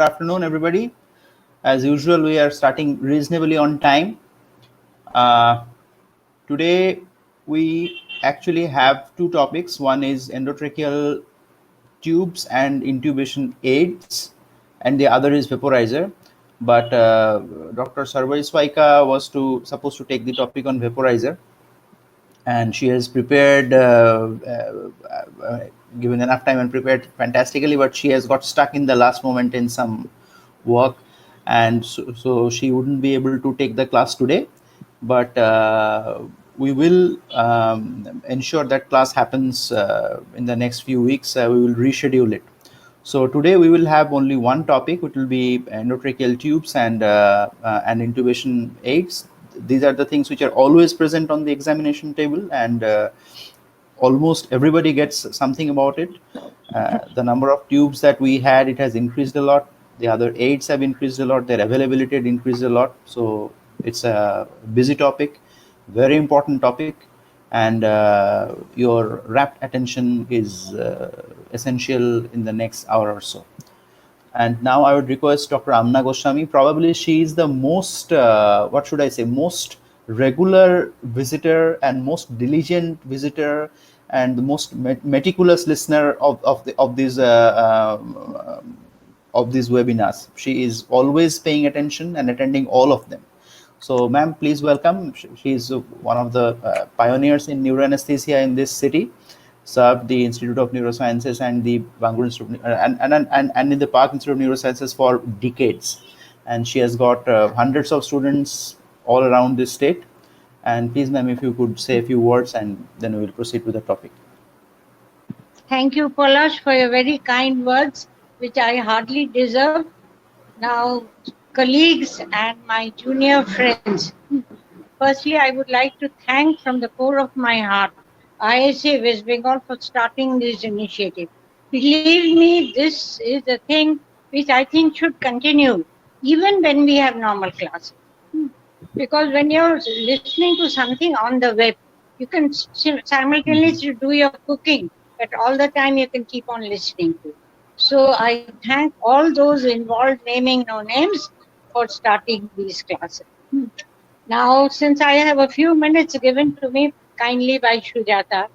good afternoon, everybody. As usual, we are starting reasonably on time. Today, we actually have two topics. One is endotracheal tubes and intubation aids, and the other is vaporizer. But Dr. Sarvari Swaika was supposed to take the topic on vaporizer, and she has prepared, given enough time and prepared fantastically, but she has got stuck in the last moment in some work, and so she wouldn't be able to take the class today. But we will ensure that class happens in the next few weeks. We will reschedule it. So today we will have only one topic, which will be endotracheal tubes and intubation aids. These are the things which are always present on the examination table, and almost everybody gets something about it. The number of tubes that we had, it has increased a lot. The other aids have increased a lot. Their availability had increased a lot. So it's a busy topic, very important topic, and your rapt attention is essential in the next hour or so. And now I would request Dr. Amna Goswami. Probably she is the most, what should I say, most regular visitor and most diligent visitor and the most meticulous listener of these webinars. She is always paying attention and attending all of them. So, ma'am, please welcome. She is one of the pioneers in neuroanesthesia in this city. Served the Institute of Neurosciences and the Bangalore Institute and in the Park Institute of Neurosciences for decades. And she has got hundreds of students all around this state. And please, ma'am, if you could say a few words, and then we will proceed with the topic. Thank you, Palash, for your very kind words, which I hardly deserve. Now, colleagues and my junior friends, firstly, I would like to thank from the core of my heart ISA West Bengal for starting this initiative. Believe me, this is a thing which I think should continue even when we have normal classes. Because when you're listening to something on the web, you can simultaneously do your cooking, but all the time you can keep on listening to. So I thank all those involved, naming no names, for starting these classes. Now, since I have a few minutes given to me kindly by Sujata,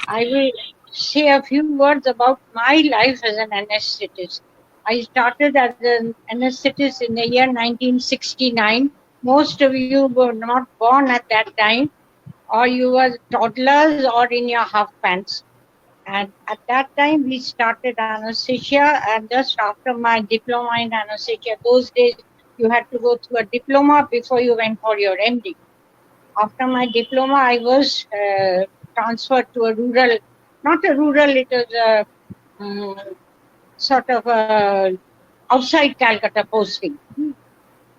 I will say a few words about my life as an anesthetist. I started as an anesthetist in the year 1969. Most of you were not born at that time, or you were toddlers or in your half pants. And at that time, we started anesthesia, and just after my diploma in anesthesia, those days you had to go through a diploma before you went for your MD. After my diploma, I was transferred to a rural, not a rural, it was a sort of a outside Calcutta posting.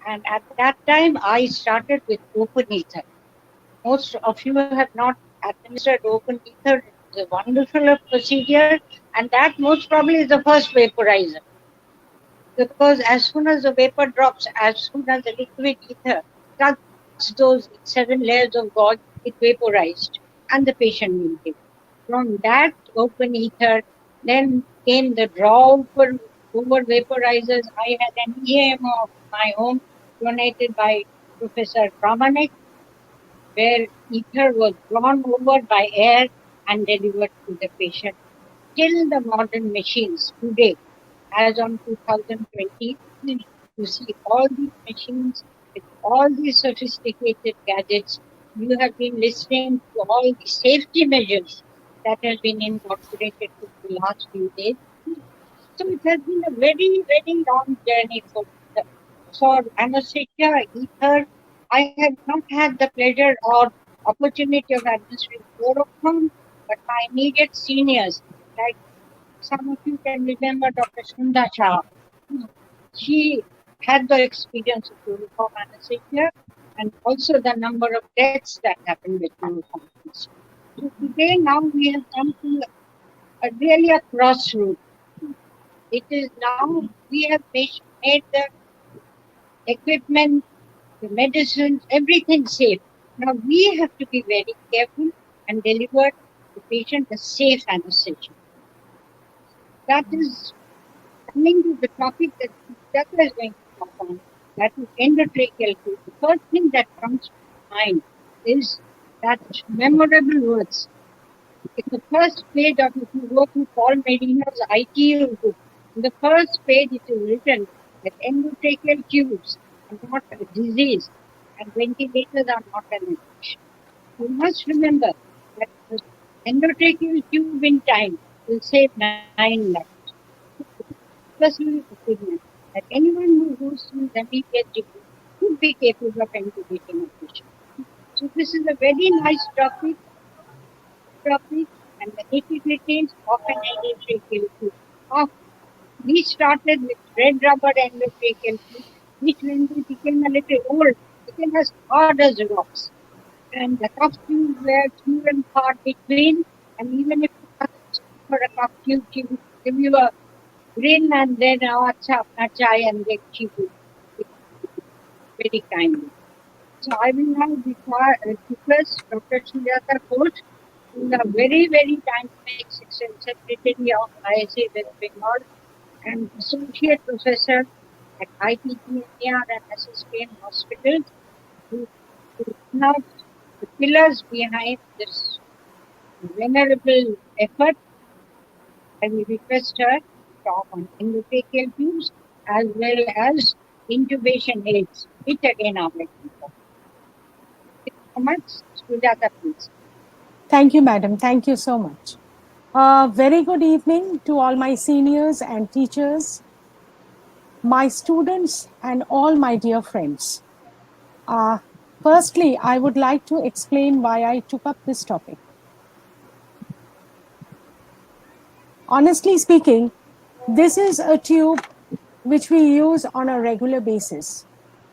And at that time, I started with open ether. Most of you have not administered open ether. It's a wonderful procedure, and that most probably is the first vaporizer. Because as soon as the vapor drops, as soon as the liquid ether touches those 7 layers of gauze, it vaporized, and the patient will give. From that open ether, then came the draw over vaporizers. I had an EMO of my own, donated by Professor Pramanik, where ether was drawn over by air and delivered to the patient. Till the modern machines today, as on 2020, you see all these machines with all these sophisticated gadgets. You have been listening to all the safety measures that have been incorporated for the last few days. So it has been a very, very long journey for anesthesia, ether. I have not had the pleasure or opportunity of administering chloroform, but my immediate seniors, like some of you can remember Dr. Sunda Shah. She had the experience of chloroform anesthesia and also the number of deaths that happened with chloroform anesthesia. So today now we have come to really a crossroad. It is now we have made the equipment, the medicines, everything safe. Now we have to be very careful and deliver the patient a safe anesthesia. That is Coming to the topic that Sujata is going to talk on, that is endotracheal tube. The first thing that comes to mind is that memorable words. In the first page of, if you go to Paul Medina's ITU book, in the first page it is written that endotracheal tubes are not a disease and ventilators are not an addiction. You must remember that the endotracheal tube in time will save 9 lives. Personal opinion that anyone who goes through the MBBS degree should be capable of intubating a patient. So this is a very nice topic, and the nitty-gritties of an endotracheal tube. Of We started with red rubber endotracheal tube, which when we became a little old, became as hard as rocks. And the cuff tubes were few and far between, and even if you ask for a cuff tube, she would give you a grin and then acha apna chai and they keep it very kindly. So I will now request Dr. Sujata Ghosh, who is a very, very dynamic secretary of ISA West Bengal and associate professor at IPGNR and SSKM hospitals, who is one of the pillars behind this venerable effort. I will request her to talk on endotracheal tubes as well as intubation aids, which again are very important. Thank you so much. Sujata, please. Thank you, madam. Thank you so much. Very good evening to all my seniors and teachers, my students, and all my dear friends. Firstly, I would like to explain why I took up this topic. Honestly speaking, this is a tube which we use on a regular basis.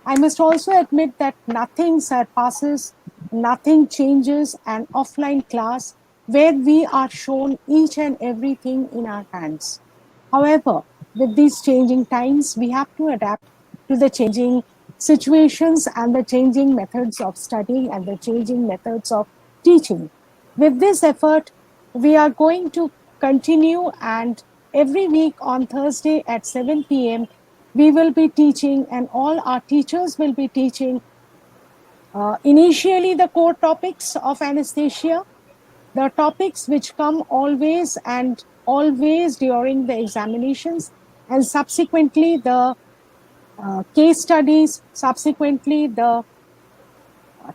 I must also admit that nothing surpasses, nothing changes an offline class where we are shown each and everything in our hands. However, with these changing times, we have to adapt to the changing situations and the changing methods of studying and the changing methods of teaching. With this effort, we are going to continue, and every week on Thursday at 7 p.m., we will be teaching, and all our teachers will be teaching initially the core topics of anesthesia, the topics which come always and always during the examinations, and subsequently the case studies, subsequently the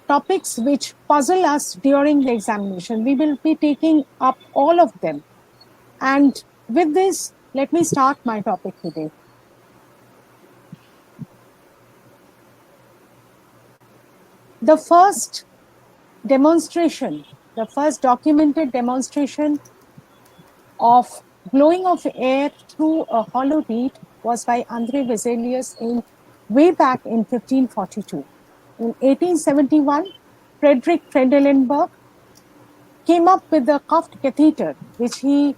topics which puzzle us during the examination. We will be taking up all of them. And with this, let me start my topic today. The first demonstration, the first documented demonstration of blowing of air through a hollow reed was by Andre Vesalius in way back in 1542. In 1871, Frederick Trendelenburg came up with the cuffed catheter, which he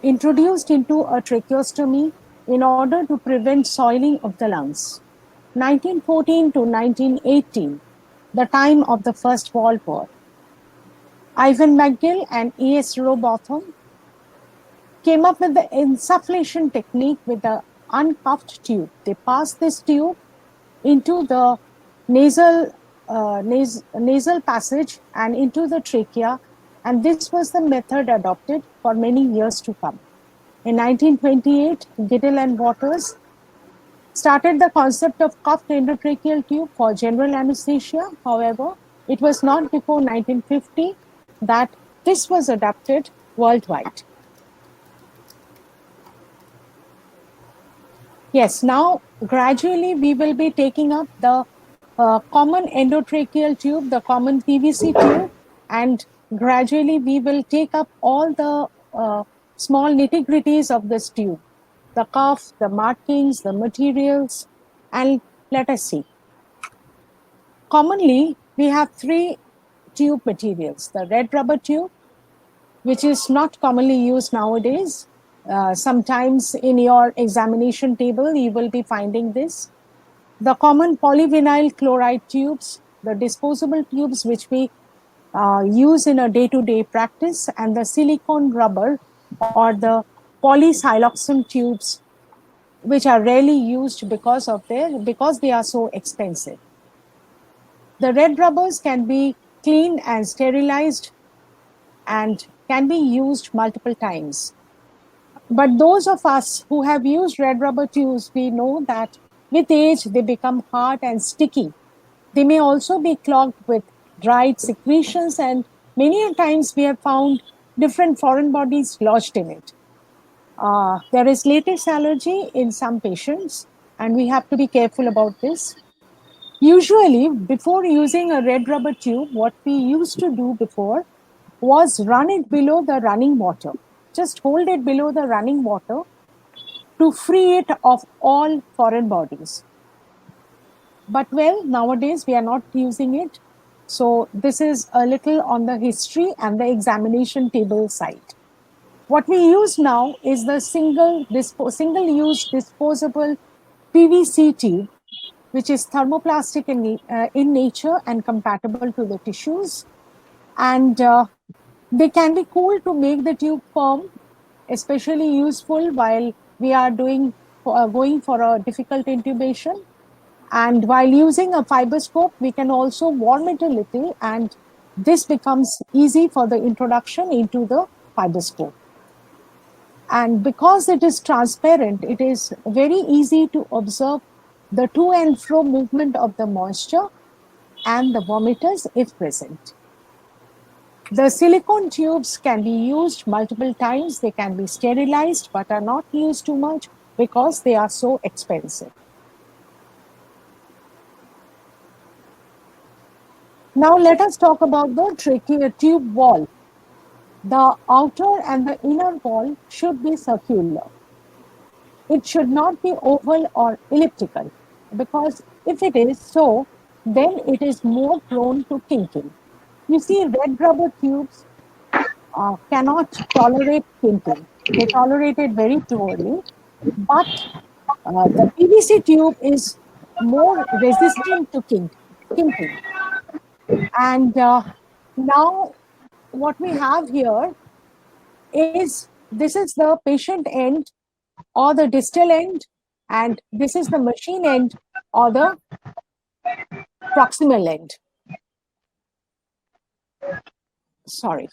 introduced into a tracheostomy in order to prevent soiling of the lungs. 1914 to 1918, the time of the First World War. Ivan McGill and E.S. Rowbotham came up with the insufflation technique with the uncuffed tube. They passed this tube into the nasal passage and into the trachea, and this was the method adopted for many years to come. In 1928, Giddel and Waters started the concept of cuffed endotracheal tube for general anesthesia. However, it was not before 1950 that this was adopted worldwide. Yes, now gradually we will be taking up the common endotracheal tube, the common PVC tube, and gradually we will take up all the small nitty-gritties of this tube, the cuff, the markings, the materials, and let us see. Commonly, we have three tube materials: the red rubber tube, which is not commonly used nowadays. Sometimes in your examination table, you will be finding this. The common polyvinyl chloride tubes, the disposable tubes which we use in a day-to-day practice, and the silicone rubber or the polysiloxane tubes, which are rarely used because they are so expensive. The red rubbers can be cleaned and sterilized and can be used multiple times. But those of us who have used red rubber tubes, we know that with age they become hard and sticky. They may also be clogged with dried secretions, and many a times we have found different foreign bodies lodged in it. There is latex allergy in some patients, and we have to be careful about this. Usually, before using a red rubber tube, what we used to do before was run it below the running water. Just hold it below the running water to free it of all foreign bodies. But well, nowadays we are not using it. So this is a little on the history and the examination table side. What we use now is the single-use disposable PVC tube, which is thermoplastic in nature and compatible to the tissues. And they can be cooled to make the tube firm, especially useful while we are going for a difficult intubation. And while using a fibroscope, we can also warm it a little, and this becomes easy for the introduction into the fibroscope. And because it is transparent, it is very easy to observe the to and fro movement of the moisture and the vomiters if present. The silicone tubes can be used multiple times. They can be sterilized, but are not used too much because they are so expensive. Now let us talk about the tracheal tube wall. The outer and the inner wall should be circular. It should not be oval or elliptical, because if it is so, then it is more prone to kinking. You see, red rubber tubes cannot tolerate kinking. They tolerate it very poorly, but the PVC tube is more resistant to kinking. And now what we have here is, this is the patient end or the distal end, and this is the machine end or the proximal end. Sorry.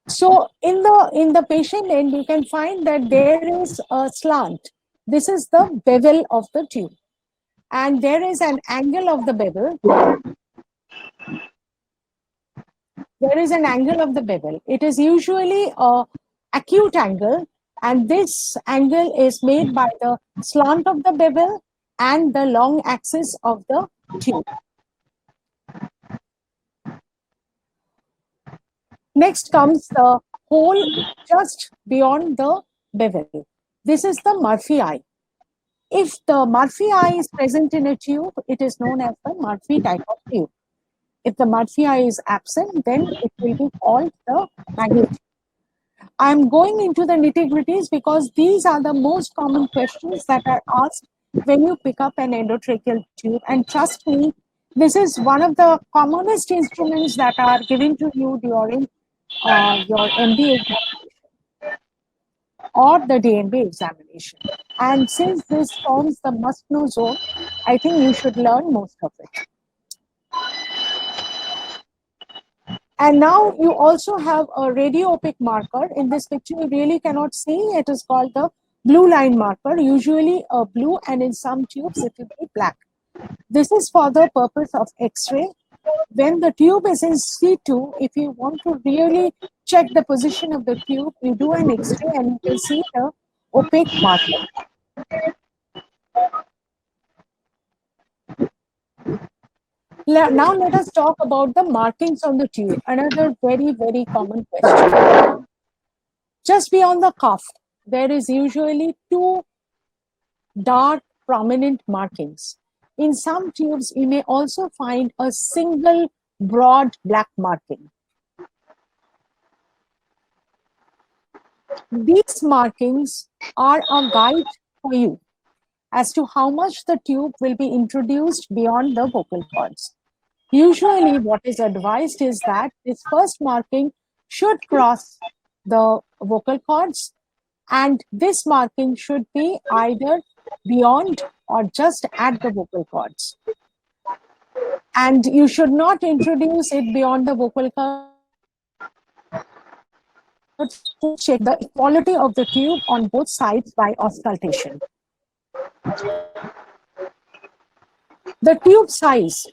So in the patient end, you can find that there is a slant. This is the bevel of the tube, and there is an angle of the bevel. There is an angle of the bevel. It is usually a acute angle, and this angle is made by the slant of the bevel and the long axis of the tube. Next comes the hole just beyond the bevel. This is the Murphy eye. If the Murphy eye is present in a tube, it is known as the Murphy type of tube. If the Murphy eye is absent, then it will be called the Magnet tube. I'm going into the nitty-gritties because these are the most common questions that are asked when you pick up an endotracheal tube. And trust me, this is one of the commonest instruments that are given to you during your MD examination or the DNB examination. And since this forms the must-know zone, I think you should learn most of it. And now you also have a radio-opaque marker. In this picture, you really cannot see. It is called the blue line marker, usually a blue, and in some tubes it will be black. This is for the purpose of X-ray. When the tube is in situ, if you want to really check the position of the tube, you do an X-ray and you can see the opaque marker. Now let us talk about the markings on the tube, another very, very common question. Just beyond the cuff, there is usually two dark prominent markings. In some tubes, you may also find a single broad black marking. These markings are a guide for you as to how much the tube will be introduced beyond the vocal cords. Usually what is advised is that this first marking should cross the vocal cords, And this marking should be either beyond or just at the vocal cords. And you should not introduce it beyond the vocal cords. Check the equality of the tube on both sides by auscultation. The tube size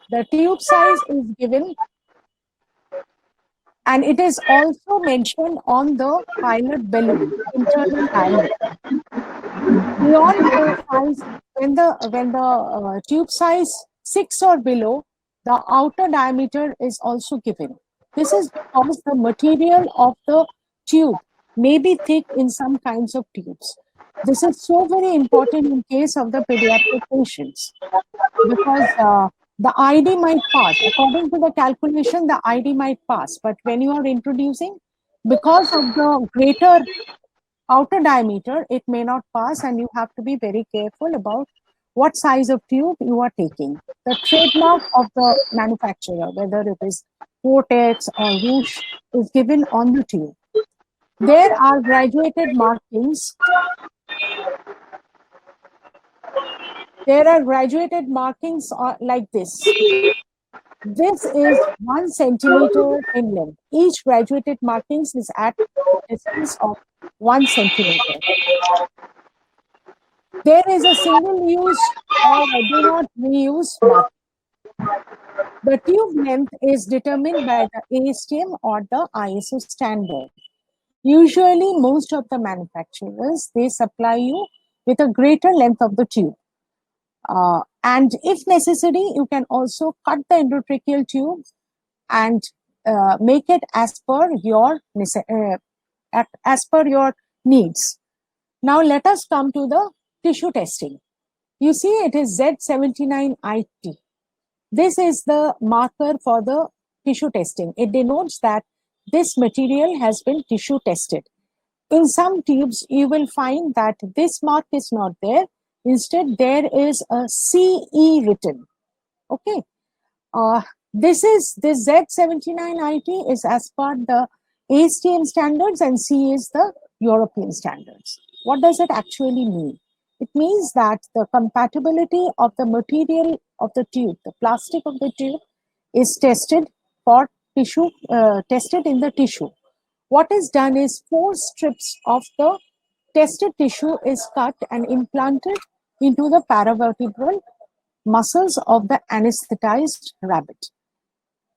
is given, and it is also mentioned on the pilot balloon, internal diameter. Beyond the size, when the tube size 6 or below, the outer diameter is also given. This is because the material of the tube may be thick in some kinds of tubes. This is so very important in case of the pediatric patients, because the ID might pass. According to the calculation, the ID might pass, but when you are introducing, because of the greater outer diameter, it may not pass, and you have to be very careful about what size of tube you are taking. The trademark of the manufacturer, whether it is Vortex or Whoosh, is given on the tube. There are graduated markings. There are graduated markings like this. This is 1 centimeter in length. Each graduated markings is at a distance of 1 centimeter. There is a single use or do not reuse marking. The tube length is determined by the ASTM or the ISO standard. Usually, most of the manufacturers, they supply you with a greater length of the tube. And if necessary, you can also cut the endotracheal tube and make it as per your needs. Now let us come to the tissue testing. You see, it is Z79IT. This is the marker for the tissue testing. It denotes that this material has been tissue tested. In some tubes, you will find that this mark is not there. Instead, there is a CE written. Okay. This Z79IT is as per the ASTM standards, and C is the European standards. What does it actually mean? It means that the compatibility of the material of the tube, the plastic of the tube, is tested for tissue, tested in the tissue. What is done is 4 strips of the tested tissue is cut and implanted into the paravertebral muscles of the anesthetized rabbit.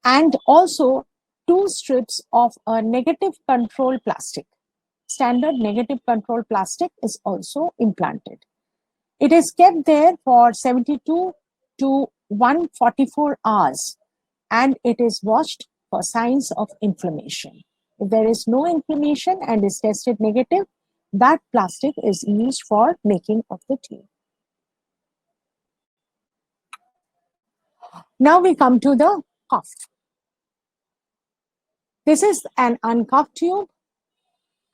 And also 2 strips of a negative control plastic. Standard negative control plastic is also implanted. It is kept there for 72 to 144 hours, and it is washed for signs of inflammation. If there is no inflammation and is tested negative, that plastic is used for making of the tube. Now we come to the cuff. This is an uncuffed tube,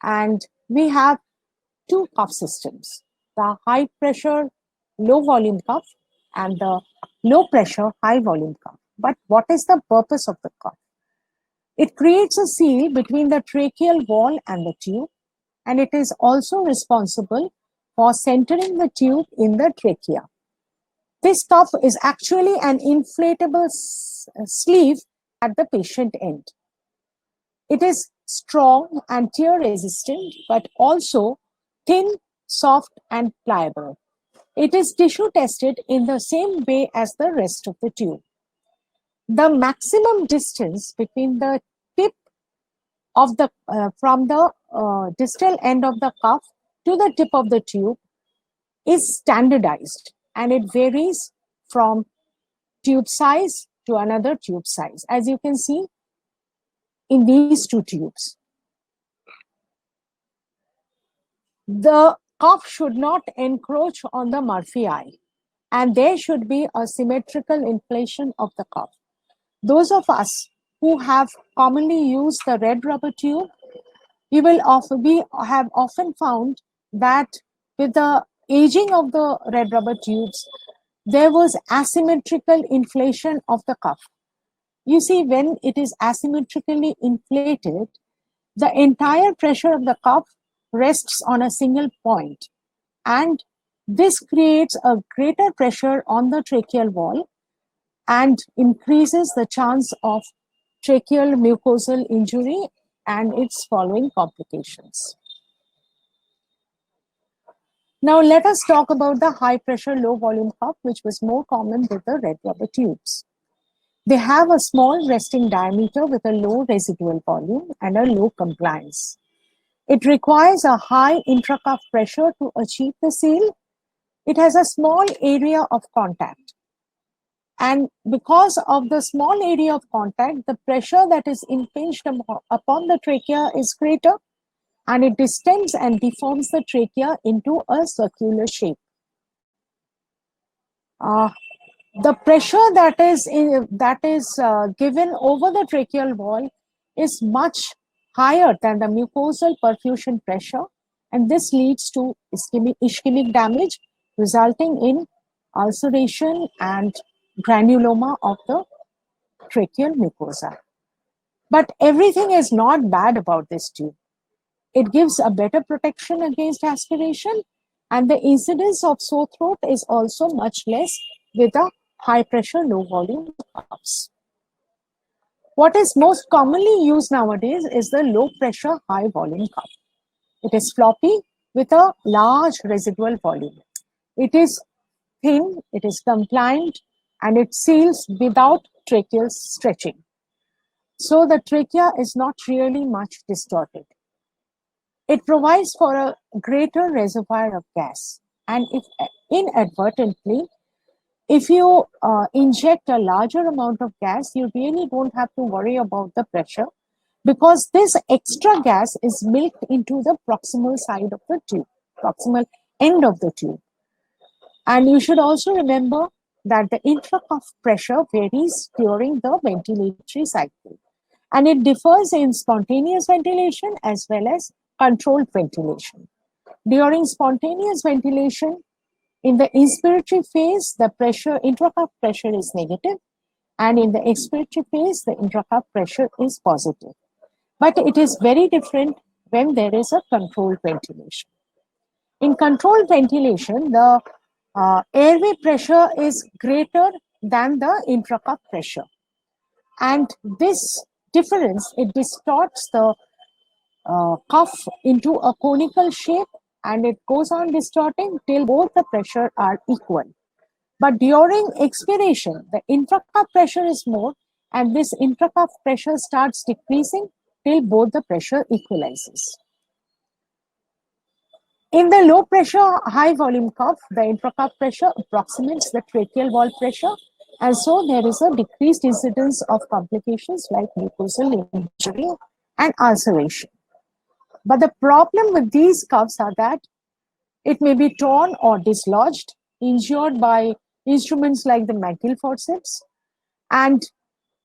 and we have 2 cuff systems, the high pressure low volume cuff and the low pressure high volume cuff. But what is the purpose of the cuff? It creates a seal between the tracheal wall and the tube, and it is also responsible for centering the tube in the trachea. This cuff is actually an inflatable sleeve at the patient end. It is strong and tear resistant, but also thin, soft, and pliable. It is tissue tested in the same way as the rest of the tube. The maximum distance between the tip of the from the distal end of the cuff to the tip of the tube is standardized, and it varies from tube size to another tube size, as you can see in these 2 tubes. The cuff should not encroach on the Murphy eye, and there should be a symmetrical inflation of the cuff. Those of us who have commonly used the red rubber tube, you will have often found that with the aging of the red rubber tubes, there was asymmetrical inflation of the cuff. You see, when it is asymmetrically inflated, the entire pressure of the cuff rests on a single point, and this creates a greater pressure on the tracheal wall and increases the chance of tracheal mucosal injury and its following complications. Now let us talk about the high pressure low volume cuff, which was more common with the red rubber tubes. They have a small resting diameter with a low residual volume and a low compliance. It requires a high intracuff pressure to achieve the seal. It has a small area of contact. And because of the small area of contact, the pressure that is impinged upon the trachea is greater, and it distends and deforms the trachea into a circular shape. The pressure that is given over the tracheal wall is much higher than the mucosal perfusion pressure, and this leads to ischemic damage, resulting in ulceration and granuloma of the tracheal mucosa. But everything is not bad about this tube. It gives a better protection against aspiration, and the incidence of sore throat is also much less with a high pressure, low volume cuffs. What is most commonly used nowadays is the low pressure, high volume cuff. It is floppy with a large residual volume. It is thin, it is compliant, and it seals without tracheal stretching. So the trachea is not really much distorted. It provides for a greater reservoir of gas, and if inadvertently, if you inject a larger amount of gas, you really don't have to worry about the pressure, because this extra gas is milked into the proximal side of the tube, proximal end of the tube. And you should also remember that the intracuff pressure varies during the ventilatory cycle, and it differs in spontaneous ventilation as well as controlled ventilation. During spontaneous ventilation, in the inspiratory phase, the intracuff pressure is negative, and in the expiratory phase, the intracuff pressure is positive. But it is very different when there is a controlled ventilation. In controlled ventilation, the airway pressure is greater than the intracuff pressure, and this difference, it distorts the cuff into a conical shape, and it goes on distorting till both the pressure are equal. But during expiration, the intracuff pressure is more, and this intracuff pressure starts decreasing till both the pressure equalizes. In the low pressure, high volume cuff, the intracuff pressure approximates the tracheal wall pressure, and so there is a decreased incidence of complications like mucosal injury and ulceration. But the problem with these cuffs are that it may be torn or dislodged, injured by instruments like the McGill forceps, and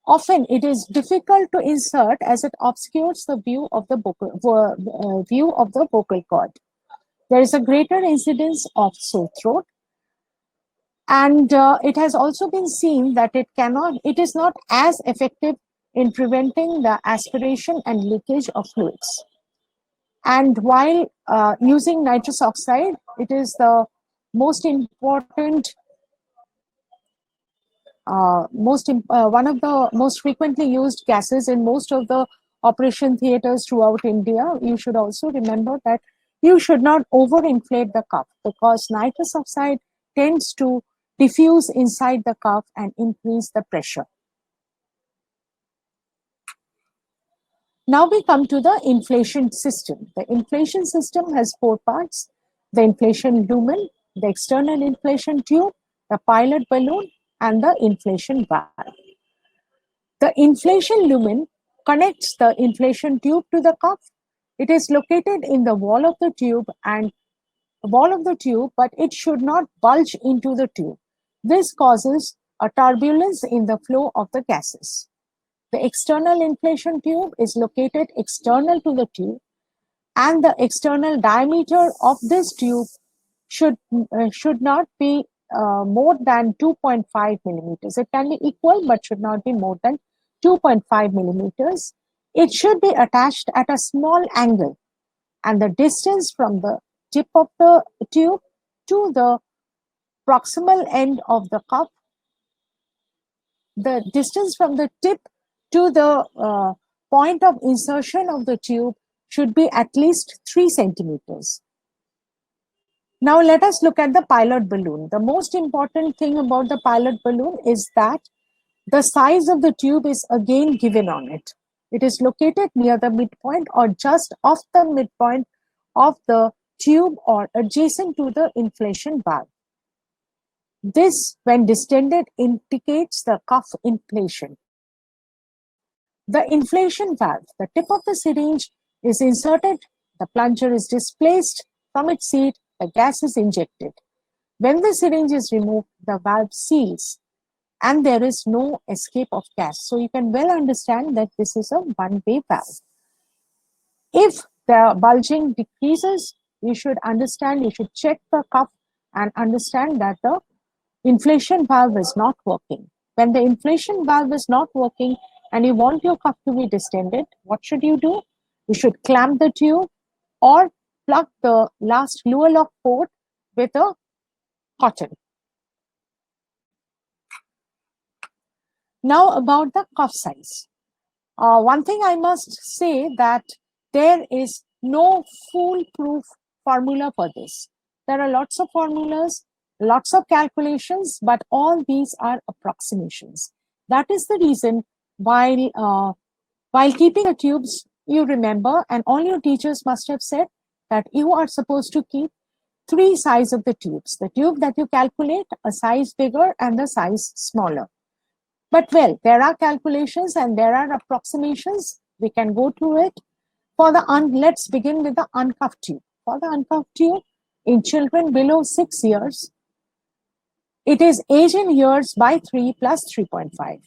often it is difficult to insert as it obscures the view of the vocal cord. There is a greater incidence of sore throat, and it has also been seen that it is not as effective in preventing the aspiration and leakage of fluids. And while using nitrous oxide, it is the most important, one of the most frequently used gases in most of the operation theaters throughout India. You should also remember that you should not overinflate the cuff, because nitrous oxide tends to diffuse inside the cuff and increase the pressure. Now we come to the inflation system. The inflation system has four parts: the inflation lumen, the external inflation tube, the pilot balloon, and the inflation valve. The inflation lumen connects the inflation tube to the cuff. It is located in the wall of the tube, but it should not bulge into the tube. This causes a turbulence in the flow of the gases. The external inflation tube is located external to the tube, and the external diameter of this tube should not be more than 2.5 millimeters. It can be equal, but should not be more than 2.5 millimeters. It should be attached at a small angle And the distance from the tip of the tube to the proximal end of the cuff, the distance from the tip to the point of insertion of the tube should be at least 3 centimeters. Now let us look at the pilot balloon. The most important thing about the pilot balloon is that the size of the tube is again given on it. It is located near the midpoint or just off the midpoint of the tube or adjacent to the inflation valve. This, when distended, indicates the cuff inflation. The inflation valve, the tip of the syringe is inserted, the plunger is displaced from its seat, the gas is injected. When the syringe is removed, the valve seals and there is no escape of gas. So you can well understand that this is a one-way valve. If the bulging decreases, you should understand, you should check the cuff and understand that the inflation valve is not working. When the inflation valve is not working and you want your cuff to be distended, what should you do? You should clamp the tube or plug the last Luer lock port with a cotton. Now about the cuff size. One thing I must say that there is no foolproof formula for this. There are lots of formulas, lots of calculations, but all these are approximations. That is the reason while keeping the tubes, you remember, and all your teachers must have said that you are supposed to keep 3 sizes of the tubes. The tube that you calculate, a size bigger and the size smaller. But well, there are calculations and there are approximations. We can go through it. For the let's begin with the uncuffed tube. For the uncuffed tube, in children below 6 years, it is age in years by 3 plus 3.5.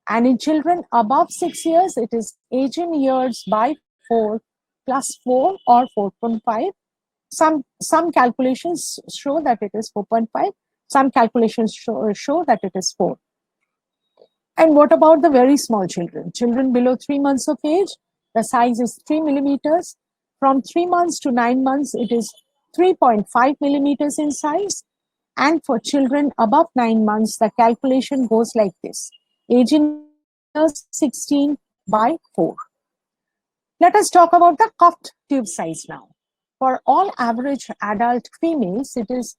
And in children above 6 years, it is age in years by 4 plus 4 or 4.5. Some calculations show that it is 4.5. Some calculations show that it is 4. And what about the very small children? Children below 3 months of age, the size is 3 millimeters. From 3 months to 9 months, it is 3.5 millimeters in size. And for children above 9 months, the calculation goes like this. Age in years 16 by 4. Let us talk about the cuffed tube size now. For all average adult females, it is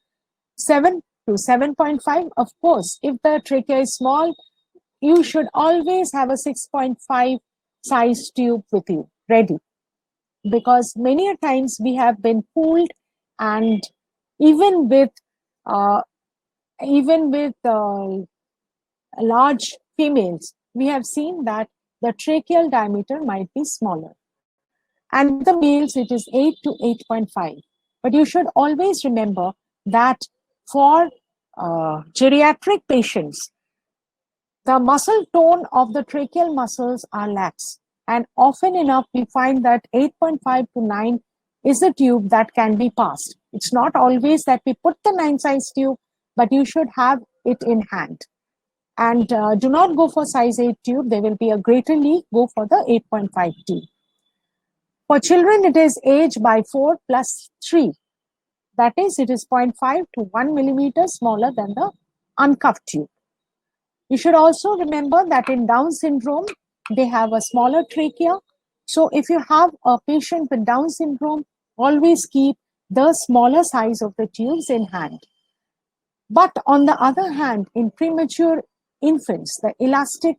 7 to 7.5. Of course, if the trachea is small, you should always have a 6.5 size tube with you ready, because many a times we have been fooled, and even with large females, we have seen that the tracheal diameter might be smaller. And the males, it is 8 to 8.5. But you should always remember that for geriatric patients, the muscle tone of the tracheal muscles are lax. And often enough, we find that 8.5 to 9 is a tube that can be passed. It's not always that we put the 9 size tube, but you should have it in hand. And do not go for size 8 tube. There will be a greater leak. Go for the 8.5 tube. For children, it is age by 4 plus 3. That is, it is 0.5 to 1 millimeter smaller than the uncuffed tube. You should also remember that in Down syndrome, they have a smaller trachea. So if you have a patient with Down syndrome, always keep the smaller size of the tubes in hand. But on the other hand, in premature infants, the elastic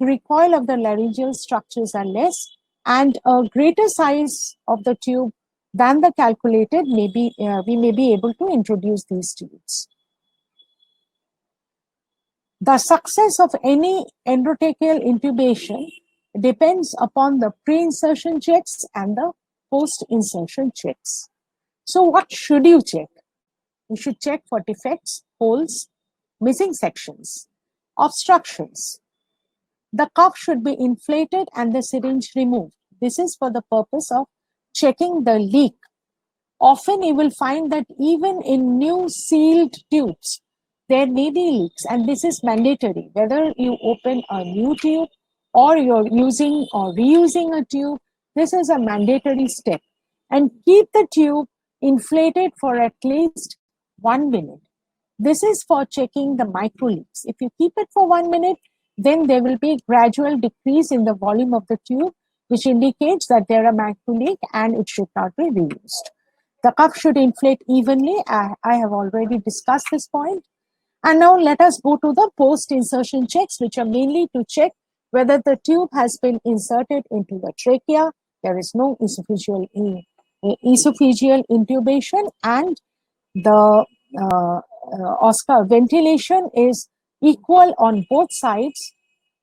recoil of the laryngeal structures are less, and a greater size of the tube than the calculated, we may be able to introduce these tubes. The success of any endotracheal intubation depends upon the pre-insertion checks and the post-insertion checks. So what should you check? You should check for defects, holes, missing sections, obstructions. The cuff should be inflated and the syringe removed. This is for the purpose of checking the leak. Often you will find that even in new sealed tubes, there may be leaks, and this is mandatory. Whether you open a new tube or you're using or reusing a tube, This is a mandatory step. And keep the tube inflated for at least 1 minute. This is for checking the micro leaks. If you keep it for 1 minute, then there will be gradual decrease in the volume of the tube, which indicates that there are micro leak and it should not be reused. The cuff should inflate evenly. I have already discussed this point. And now let us go to the post-insertion checks, which are mainly to check whether the tube has been inserted into the trachea, there is no esophageal intubation, and the Oscar ventilation is equal on both sides,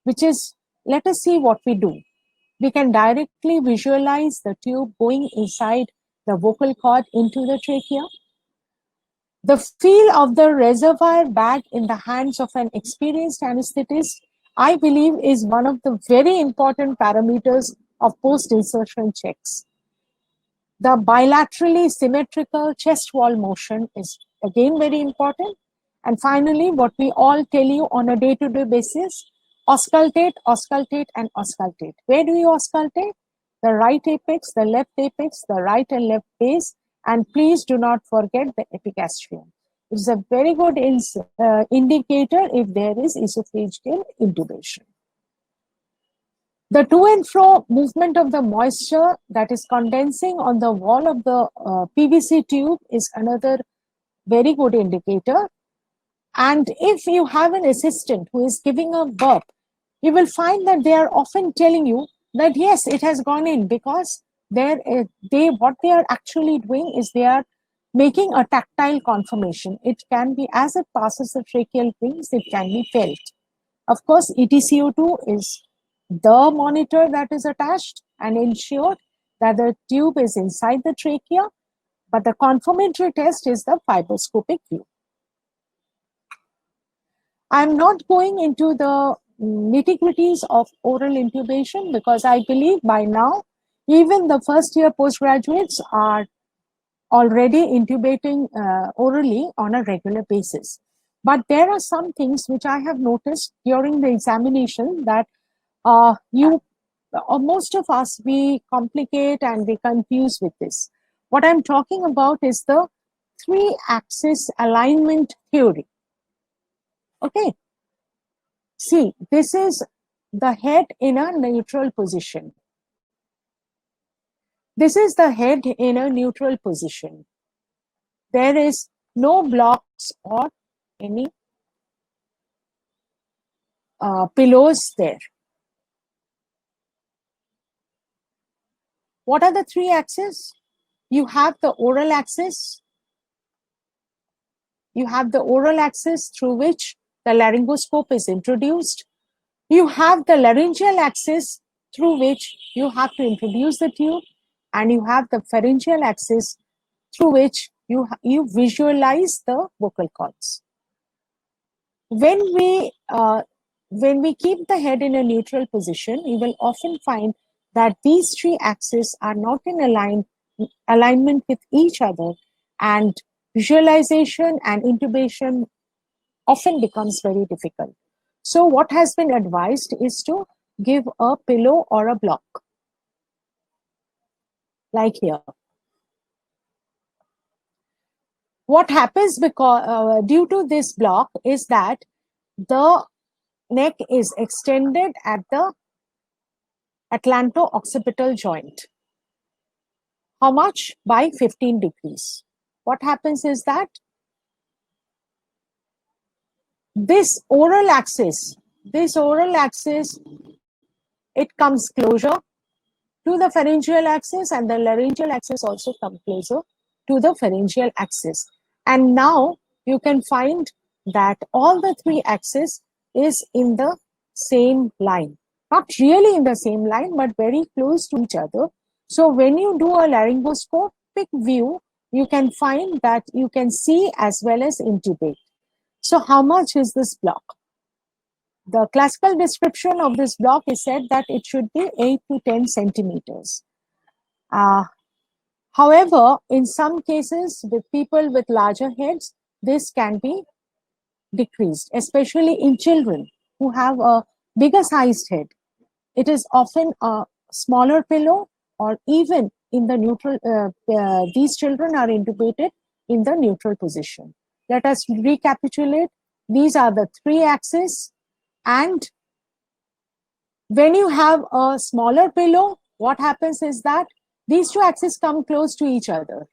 which is, let us see what we do. We can directly visualize the tube going inside the vocal cord into the trachea. The feel of the reservoir bag in the hands of an experienced anesthetist, I believe, is one of the very important parameters of post-insertion checks. The bilaterally symmetrical chest wall motion is again very important. And finally, what we all tell you on a day-to-day basis, auscultate, auscultate, and auscultate. Where do you auscultate? The right apex, the left apex, the right and left base, and please do not forget the epigastrium. It is a very good indicator if there is esophageal intubation. The to and fro movement of the moisture that is condensing on the wall of the PVC tube is another very good indicator. And if you have an assistant who is giving a burp, you will find that they are often telling you that yes, it has gone in, because what they are actually doing is they are making a tactile confirmation. It can be, as it passes the tracheal rings, it can be felt. Of course, EtCO2 is the monitor that is attached and ensured that the tube is inside the trachea, but the confirmatory test is the fibroscopic view. I'm not going into the nitty-gritties of oral intubation because I believe by now, even the first year postgraduates are already intubating orally on a regular basis. But there are some things which I have noticed during the examination that most of us, we complicate and we confuse with this. What I'm talking about is the 3-axis alignment theory. Okay. See, this is the head in a neutral position. This is the head in a neutral position. There is no blocks or any pillows there. What are the 3 axes? You have the oral axis. You have the oral axis through which the laryngoscope is introduced. You have the laryngeal axis through which you have to introduce the tube, and you have the pharyngeal axis through which you visualize the vocal cords. When we keep the head in a neutral position, you will often find that these 3 axes are not in alignment with each other, and visualization and intubation often becomes very difficult. So what has been advised is to give a pillow or a block, like here. What happens because due to this block is that the neck is extended at the atlanto-occipital joint. How much? By 15 degrees. What happens is that this oral axis, it comes closer to the pharyngeal axis, and the laryngeal axis also comes closer to the pharyngeal axis. And now you can find that all the 3 axes is in the same line. Not really in the same line, but very close to each other. So when you do a laryngoscopic view, you can find that you can see as well as intubate. So how much is this block? The classical description of this block is said that it should be 8 to 10 centimeters. However, in some cases with people with larger heads, this can be decreased, especially in children who have a bigger sized head. It is often a smaller pillow or even in the neutral, these children are intubated in the neutral position. Let us recapitulate. These are the 3 axes, and when you have a smaller pillow, what happens is that these 2 axes come close to each other.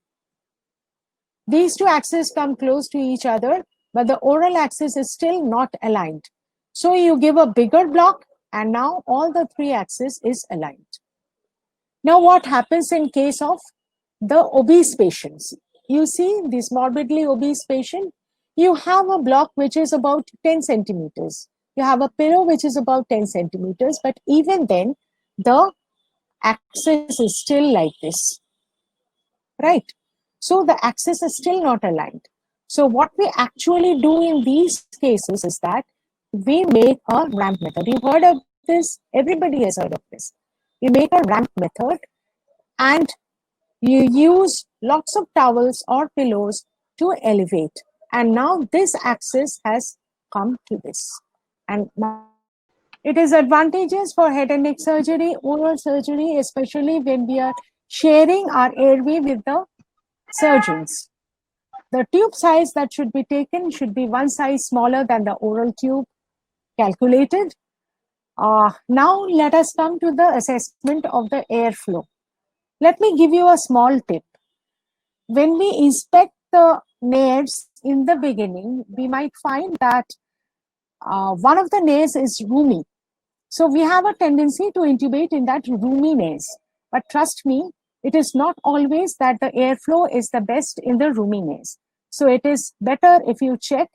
These 2 axes come close to each other, but the oral axis is still not aligned. So you give a bigger block, and now all the 3 axes is aligned. Now what happens in case of the obese patients? You see this morbidly obese patient, you have a block which is about 10 centimeters. You have a pillow which is about 10 centimeters, but even then the axis is still like this, right? So the axis is still not aligned. So what we actually do in these cases is that we make a ramp method. You've heard of this, everybody has heard of this. You make a ramp method and you use lots of towels or pillows to elevate. And now this axis has come to this. And now it is advantageous for head and neck surgery, oral surgery, especially when we are sharing our airway with the surgeons. The tube size that should be taken should be 1 size smaller than the oral tube calculated. Now let us come to the assessment of the airflow. Let me give you a small tip. When we inspect the nares in the beginning, we might find that one of the nares is roomy. So we have a tendency to intubate in that roomy nares. But trust me, it is not always that the airflow is the best in the roomy nares. So it is better if you check,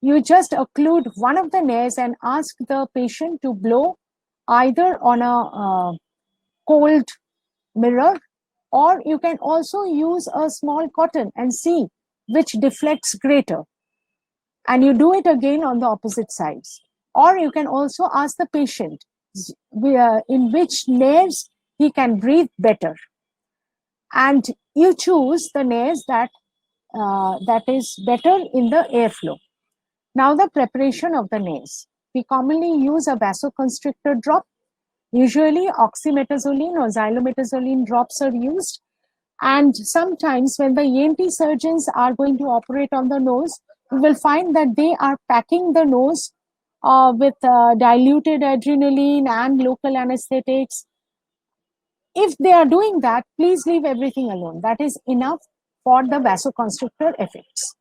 you just occlude one of the nares and ask the patient to blow either on a cold mirror, or you can also use a small cotton and see which deflects greater. And you do it again on the opposite sides. Or you can also ask the patient in which nares he can breathe better. And you choose the nares that is better in the airflow. Now the preparation of the nares. We commonly use a vasoconstrictor drop. Usually oxymetazoline or xylometazoline drops are used. And sometimes when the ENT surgeons are going to operate on the nose, you will find that they are packing the nose with diluted adrenaline and local anesthetics. If they are doing that, please leave everything alone. That is enough for the vasoconstrictor effects.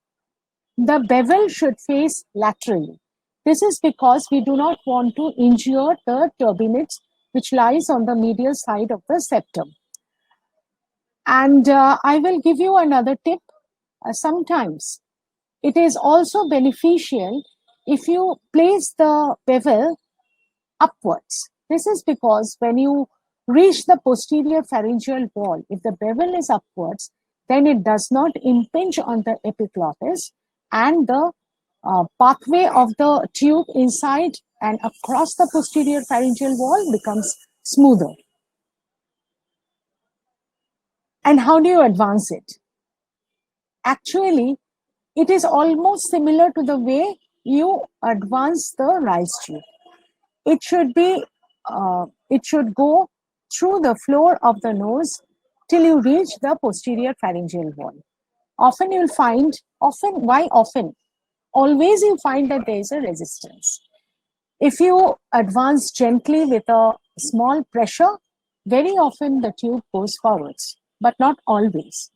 The bevel should face laterally. This is because we do not want to injure the turbinates which lies on the medial side of the septum. And I will give you another tip. Sometimes it is also beneficial if you place the bevel upwards. This is because when you reach the posterior pharyngeal wall, if the bevel is upwards, then it does not impinge on the epiglottis, and the pathway of the tube inside and across the posterior pharyngeal wall becomes smoother. And how do you advance it? Actually, it is almost similar to the way you advance the Rice tube. It should be, it should go through the floor of the nose till you reach the posterior pharyngeal wall. Often you'll find, why often? Always you find that there is a resistance. If you advance gently with a small pressure, very often the tube goes forwards, but not always.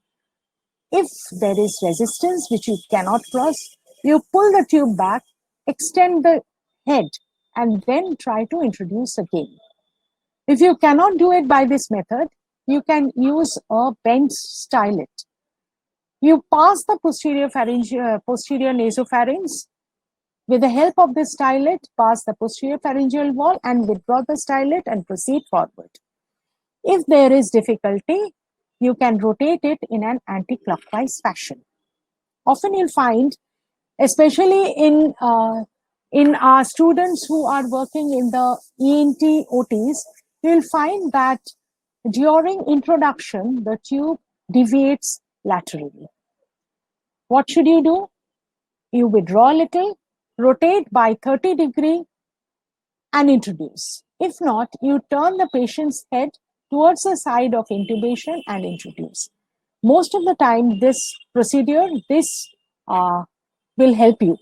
If there is resistance which you cannot cross, you pull the tube back, extend the head, and then try to introduce again. If you cannot do it by this method, you can use a bent stylet. You pass the posterior nasopharynx. With the help of the stylet, pass the posterior pharyngeal wall and withdraw the stylet and proceed forward. If there is difficulty, you can rotate it in an anti-clockwise fashion. Often you'll find, especially in our students who are working in the ENT OTs, you'll find that during introduction, the tube deviates laterally. What should you do? You withdraw a little, rotate by 30 degrees and introduce. If not, you turn the patient's head towards the side of intubation and introduce. Most of the time, this procedure, will help you.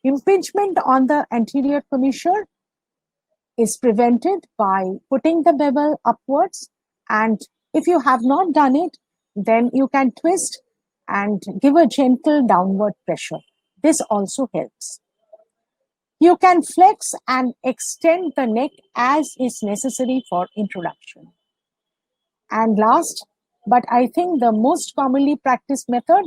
Impingement on the anterior commissure is prevented by putting the bevel upwards, and if you have not done it, then you can twist and give a gentle downward pressure. This also helps. You can flex and extend the neck as is necessary for introduction. And last, but I think the most commonly practiced method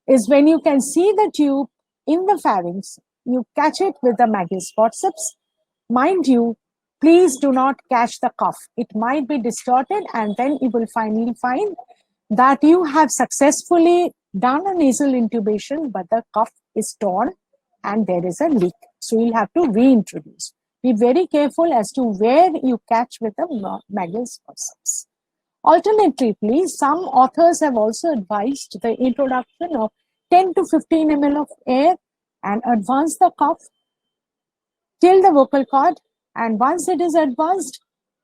is when you can see the tube in the pharynx, you catch it with the Magel's forceps. Mind you, please do not catch the cuff. It might be distorted, and then you will finally find that you have successfully done a nasal intubation, but the cuff is torn and there is a leak. So you'll have to reintroduce. Be very careful as to where you catch with the Magel's forceps. Alternatively, some authors have also advised the introduction of 10 to 15 ml of air and advance the cuff till the vocal cord. And once it is advanced,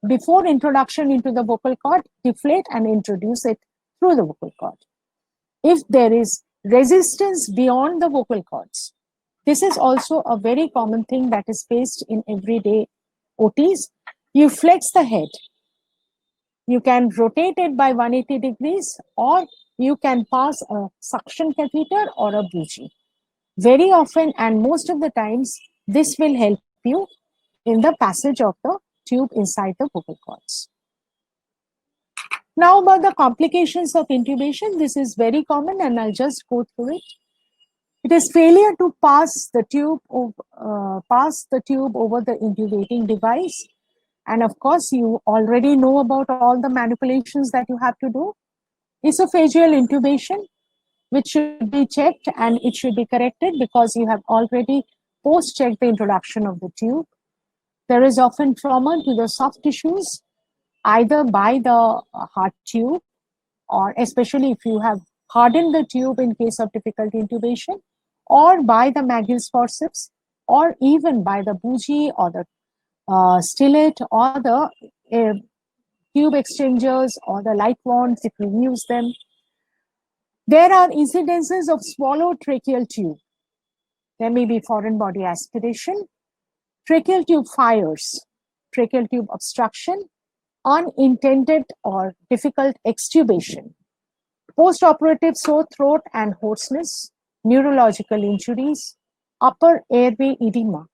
before introduction into the vocal cord, deflate and introduce it through the vocal cord. If there is resistance beyond the vocal cords, this is also a very common thing that is faced in everyday OTs. You flex the head. You can rotate it by 180 degrees, or you can pass a suction catheter or a bougie. Very often and most of the times, this will help you in the passage of the tube inside the vocal cords. Now about the complications of intubation, this is very common and I'll just go through it. It is failure to pass the tube over the intubating device. And of course, you already know about all the manipulations that you have to do. Esophageal intubation, which should be checked and it should be corrected because you have already post-checked the introduction of the tube. There is often trauma to the soft tissues, either by the heart tube, or especially if you have hardened the tube in case of difficult intubation, or by the Magel's forceps, or even by the bougie or the stillet or the tube exchangers or the light wands if we use them. There are incidences of swallowed tracheal tube. There may be foreign body aspiration, tracheal tube fires, tracheal tube obstruction, unintended or difficult extubation, postoperative sore throat and hoarseness, neurological injuries, upper airway edema,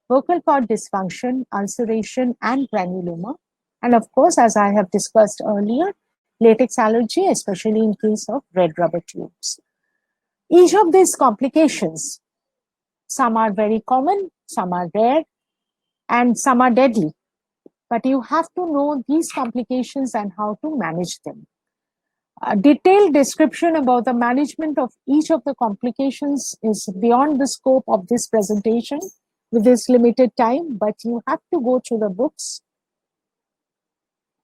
vocal cord dysfunction, ulceration, and granuloma. And of course, as I have discussed earlier, latex allergy, especially in case of red rubber tubes. Each of these complications, some are very common, some are rare, and some are deadly. But you have to know these complications and how to manage them. A detailed description about the management of each of the complications is beyond the scope of this presentation with this limited time, but you have to go through the books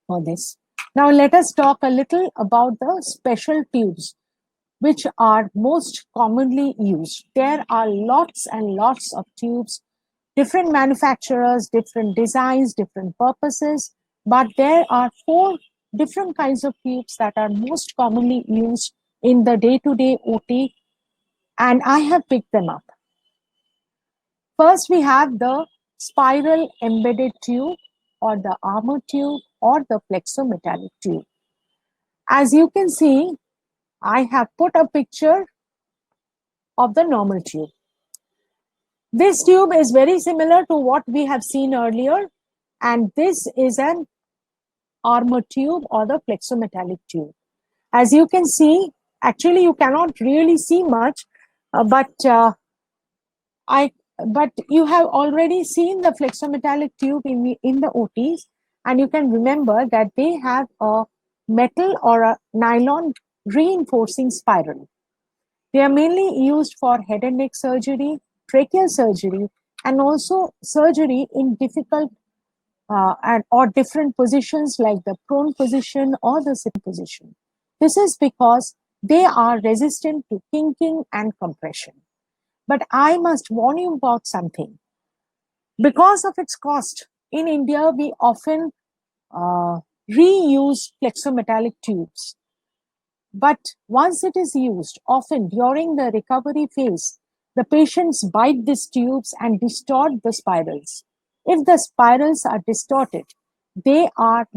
for this. Now let us talk a little about the special tubes which are most commonly used. There are lots and lots of tubes, different manufacturers, different designs, different purposes, but there are 4 different kinds of tubes that are most commonly used in the day-to-day OT, and I have picked them up. First, we have the spiral embedded tube or the armor tube or the flexometallic tube. As you can see, I have put a picture of the normal tube. This tube is very similar to what we have seen earlier, and this is an armor tube or the flexometallic tube. As you can see, actually you cannot really see much, but you have already seen the flexometallic tube in the OTs, and you can remember that they have a metal or a nylon reinforcing spiral. They are mainly used for head and neck surgery, tracheal surgery, and also surgery in difficult or different positions like the prone position or the sitting position. This is because they are resistant to kinking and compression. But I must warn you about something. Because of its cost, in India, we often reuse flexometallic tubes. But once it is used, often during the recovery phase, the patients bite these tubes and distort the spirals. If the spirals are distorted, they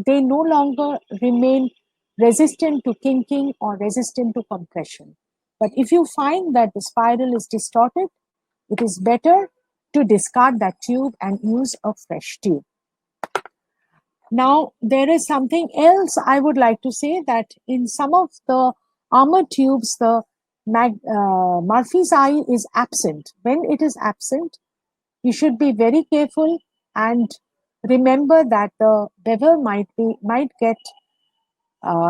no longer remain resistant to kinking or resistant to compression. But if you find that the spiral is distorted, it is better to discard that tube and use a fresh tube. Now, there is something else I would like to say, that in some of the armored tubes, the Murphy's eye is absent. When it is absent, you should be very careful and remember that the bevel might get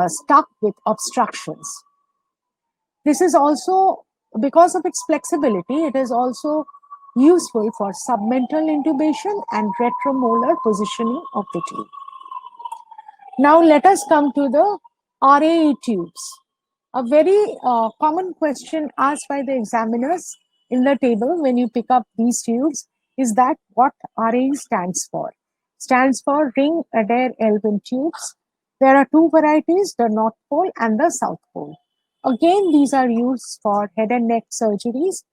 stuck with obstructions. This is also, because of its flexibility, it is also useful for submental intubation and retromolar positioning of the tube. Now let us come to the RAE tubes. A very common question asked by the examiners in the table when you pick up these tubes is that what RAE stands for. Stands for ring Adair Elvin tubes. There are two varieties, the North Pole and the South Pole. Again, these are used for head and neck surgeries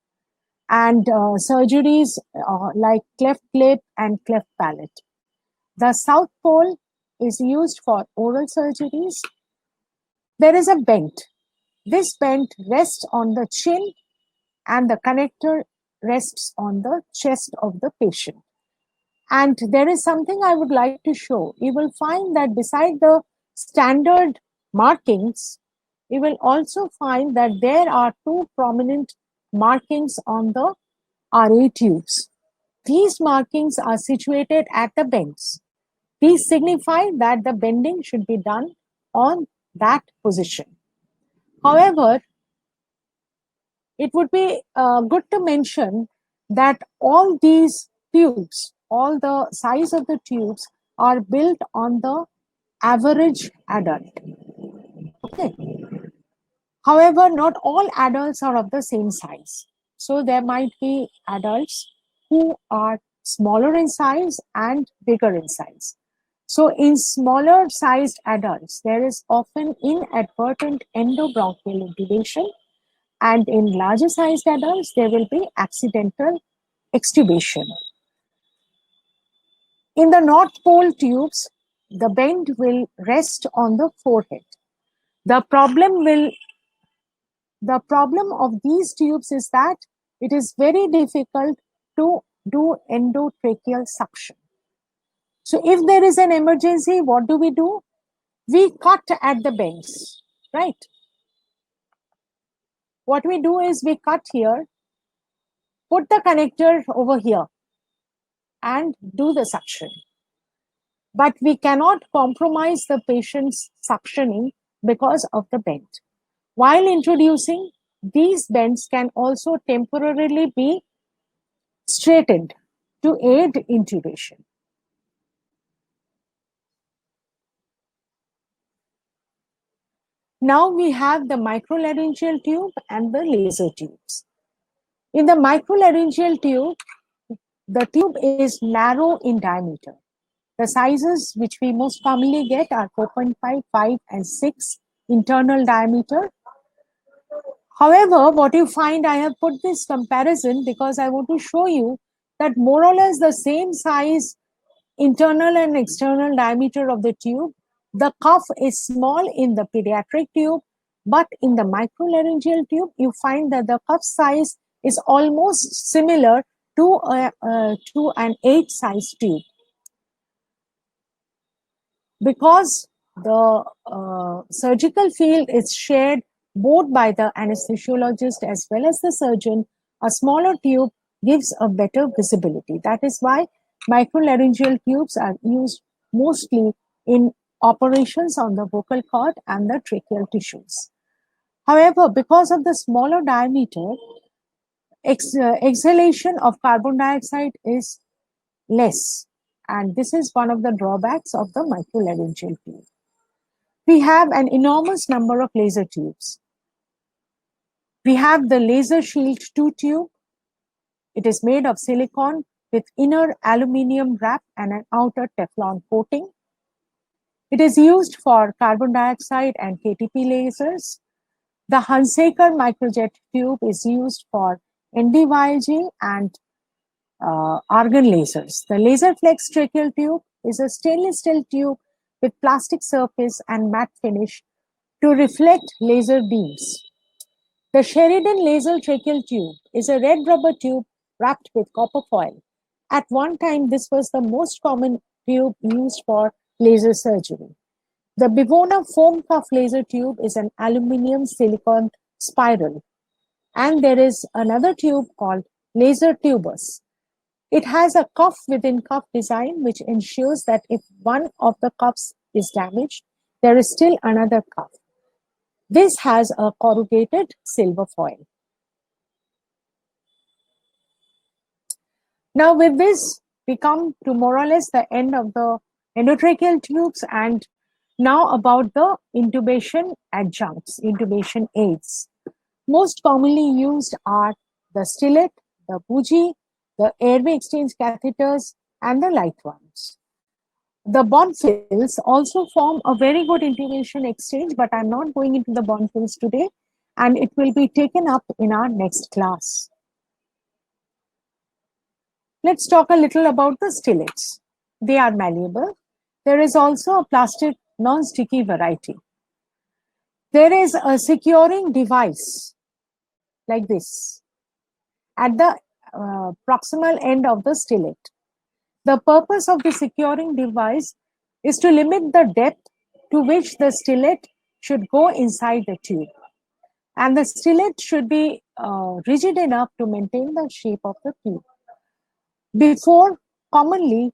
and surgeries like cleft lip and cleft palate. The South Pole is used for oral surgeries. There is a bent. This bent rests on the chin and the connector rests on the chest of the patient. And there is something I would like to show. You will find that beside the standard markings, you will also find that there are two prominent markings on the RA tubes. These markings are situated at the bends. These signify that the bending should be done on that position. However, it would be good to mention that all these tubes, all the size of the tubes are built on the average adult. Okay. However, not all adults are of the same size. So there might be adults who are smaller in size and bigger in size. So in smaller sized adults, there is often inadvertent endobronchial intubation, and in larger sized adults, there will be accidental extubation. In the North Pole tubes, the bend will rest on the forehead. The problem of these tubes is that it is very difficult to do endotracheal suction. So if there is an emergency, what do? We cut at the bends, right? What we do is we cut here, put the connector over here, and do the suction. But we cannot compromise the patient's suctioning because of the bend. While introducing, these bends can also temporarily be straightened to aid intubation. Now we have the microlaryngeal tube and the laser tubes. In the microlaryngeal tube, the tube is narrow in diameter. The sizes which we most commonly get are 4.5, 5, and 6 internal diameter. However, what you find, I have put this comparison because I want to show you that more or less the same size internal and external diameter of the tube. The cuff is small in the pediatric tube, but in the microlaryngeal tube, you find that the cuff size is almost similar to an 8 size tube. Because the surgical field is shared both by the anesthesiologist as well as the surgeon, a smaller tube gives a better visibility. That is why microlaryngeal tubes are used mostly in operations on the vocal cord and the tracheal tissues. However, because of the smaller diameter, exhalation of carbon dioxide is less. And this is one of the drawbacks of the microlaryngeal tube. We have an enormous number of laser tubes. We have the Laser Shield 2 tube. It is made of silicone with inner aluminium wrap and an outer Teflon coating. It is used for carbon dioxide and KTP lasers. The Hunsaker microjet tube is used for NDYG and argon lasers. The LaserFlex tracheal tube is a stainless steel tube with plastic surface and matte finish to reflect laser beams. The Sheridan laser tracheal tube is a red rubber tube wrapped with copper foil. At one time, this was the most common tube used for laser surgery. The Bivona foam cuff laser tube is an aluminum silicon spiral. And there is another tube called laser tubus. It has a cuff within cuff design, which ensures that if one of the cuffs is damaged, there is still another cuff. This has a corrugated silver foil. Now with this, we come to more or less the end of the endotracheal tubes, and now about the intubation adjuncts, intubation aids. Most commonly used are the Stellate, the bougie, the airway exchange catheters, and the light ones. The Bonfils also form a very good intubation exchange, but I'm not going into the Bonfils today, and it will be taken up in our next class. Let's talk a little about the Stellates. They are malleable. There is also a plastic non-sticky variety. There is a securing device like this at the proximal end of the stellate. The purpose of the securing device is to limit the depth to which the stellate should go inside the tube. And the stellate should be rigid enough to maintain the shape of the tube. Before, commonly,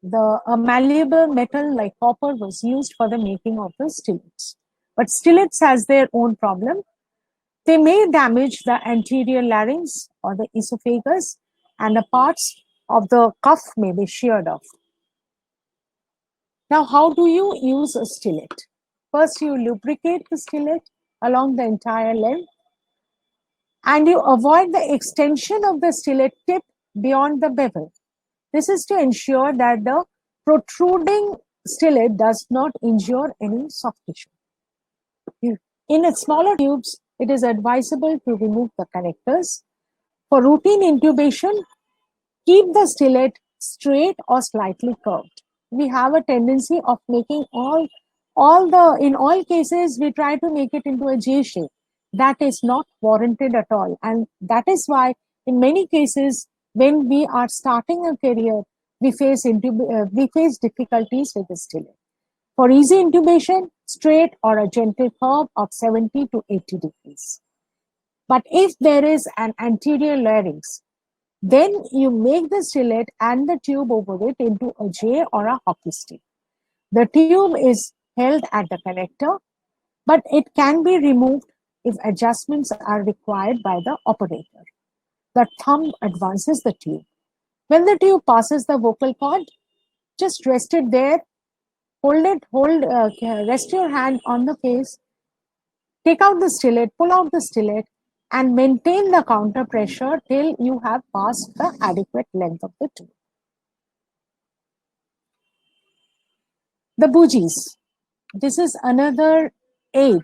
a malleable metal like copper was used for the making of the stellates. But stellates has their own problem. They may damage the anterior larynx or the esophagus, and the parts of the cuff may be sheared off. Now, how do you use a stellate? First, you lubricate the stellate along the entire length, and you avoid the extension of the stellate tip beyond the bevel. This is to ensure that the protruding stellate does not injure any soft tissue. In a smaller tubes, it is advisable to remove the connectors. For routine intubation, keep the stellate straight or slightly curved. We have a tendency of making in all cases, we try to make it into a J shape. That is not warranted at all. And that is why in many cases, when we are starting a career, we face difficulties with the stellate. For easy intubation, straight or a gentle curve of 70 to 80 degrees. But if there is an anterior larynx, then you make the stellate and the tube over it into a J or a hockey stick. The tube is held at the connector, but it can be removed if adjustments are required by the operator. The thumb advances the tube. When the tube passes the vocal cord, just rest it there. Rest your hand on the face, take out the stellate, pull out the stellate, and maintain the counter pressure till you have passed the adequate length of the tube. The bougies. This is another aid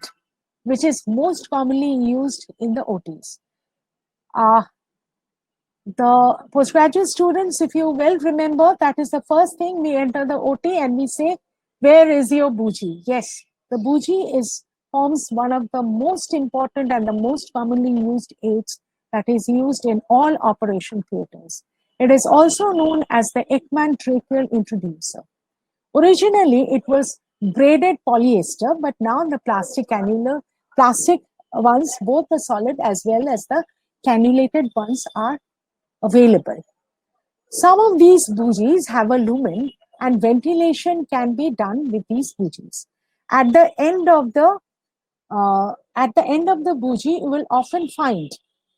which is most commonly used in the OTs. The postgraduate students, if you well remember, that is the first thing we enter the OT and we say, where is your bougie? Yes, the bougie forms one of the most important and the most commonly used aids that is used in all operation theaters. It is also known as the Ekman tracheal introducer. Originally, it was braided polyester, but now the plastic ones, both the solid as well as the cannulated ones, are available. Some of these bougies have a lumen, and ventilation can be done with these bougies. At the end of the bougie, you will often find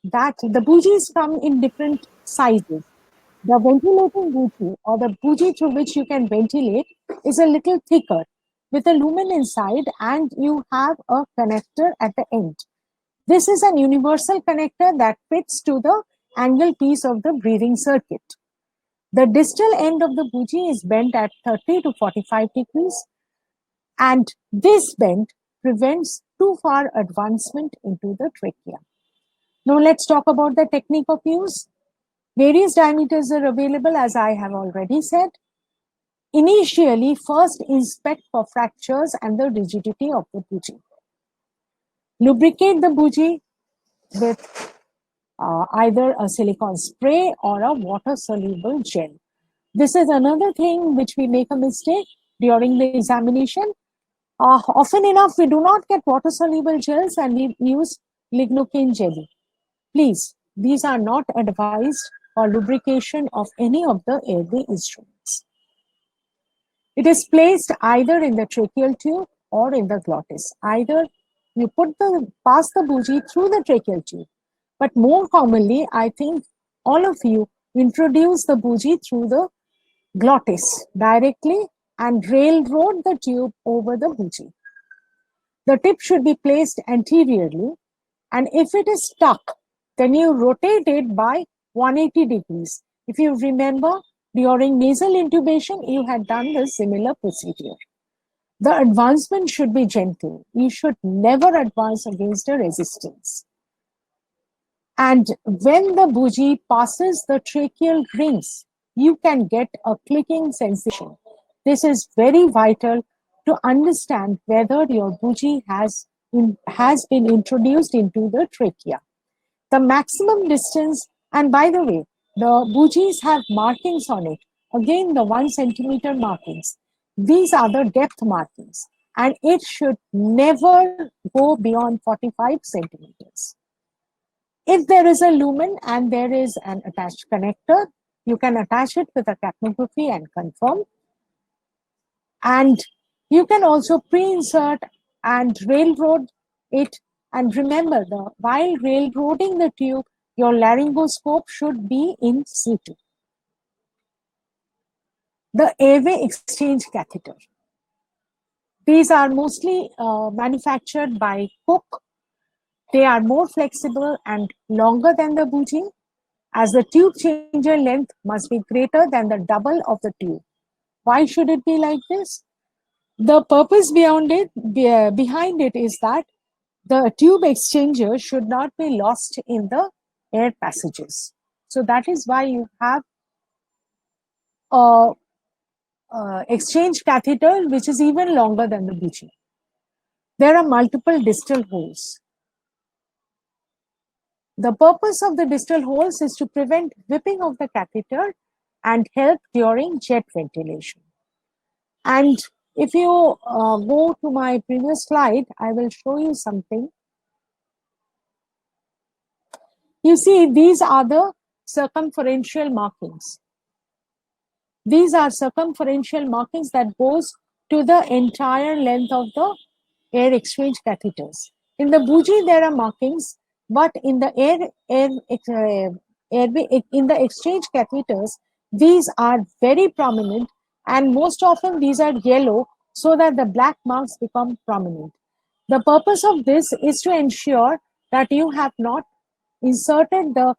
that the bougies come in different sizes. The ventilating bougie, or the bougie through which you can ventilate, is a little thicker with a lumen inside, and you have a connector at the end. This is an universal connector that fits to the angle piece of the breathing circuit. The distal end of the bougie is bent at 30 to 45 degrees. And this bend prevents too far advancement into the trachea. Now let's talk about the technique of use. Various diameters are available, as I have already said. Initially, first inspect for fractures and the rigidity of the bougie. Lubricate the bougie with either a silicone spray or a water-soluble gel. This is another thing which we make a mistake during the examination. Often enough, we do not get water-soluble gels and we use lignocaine jelly. Please, these are not advised for lubrication of any of the airway instruments. It is placed either in the tracheal tube or in the glottis. Either you pass the bougie through the tracheal tube, but more commonly, I think all of you introduce the bougie through the glottis directly and railroad the tube over the bougie. The tip should be placed anteriorly, and if it is stuck, then you rotate it by 180 degrees. If you remember, during nasal intubation, you had done the similar procedure. The advancement should be gentle. You should never advance against a resistance. And when the bougie passes the tracheal rings, you can get a clicking sensation. This is very vital to understand whether your bougie has been introduced into the trachea. The maximum distance, and by the way, the bougies have markings on it. Again, the 1 centimeter markings. These are the depth markings, and it should never go beyond 45 centimeters. If there is a lumen and there is an attached connector, you can attach it with a capnography and confirm. And you can also pre-insert and railroad it. And remember, while railroading the tube, your laryngoscope should be in situ. The airway exchange catheter. These are mostly manufactured by Cook. They are more flexible and longer than the bougie, as the tube changer length must be greater than the double of the tube. Why should it be like this? The purpose behind it is that the tube exchanger should not be lost in the air passages. So that is why you have a exchange catheter which is even longer than the bougie. There are multiple distal holes. The purpose of the distal holes is to prevent whipping of the catheter and help during jet ventilation. And if you go to my previous slide, I will show you something. You see, these are the circumferential markings. These are circumferential markings that goes to the entire length of the air exchange catheters. In the bougie, there are markings, but in the in the exchange catheters, these are very prominent, and most often these are yellow so that the black marks become prominent. The purpose of this is to ensure that you have not inserted the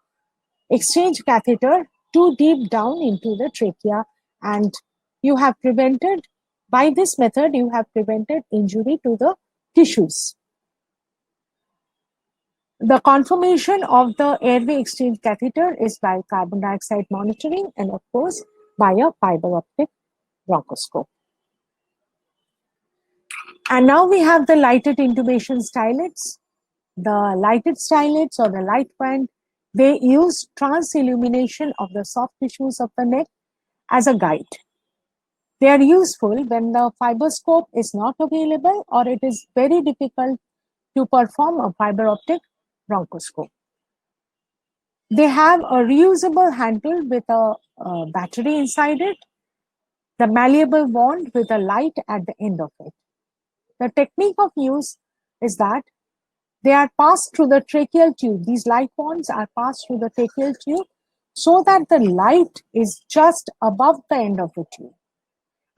exchange catheter too deep down into the trachea, and you have prevented, by this method, you have prevented injury to the tissues. The conformation of the airway exchange catheter is by carbon dioxide monitoring and, of course, by a fiber optic bronchoscope. And now we have the lighted intubation stylets. The lighted stylets or the light band, they use trans-illumination of the soft tissues of the neck as a guide. They are useful when the fiberscope is not available or it is very difficult to perform a fiber optic bronchoscope. They have a reusable handle with a battery inside it, the malleable wand with a light at the end of it. The technique of use is that they are passed through the tracheal tube. These light wands are passed through the tracheal tube so that the light is just above the end of the tube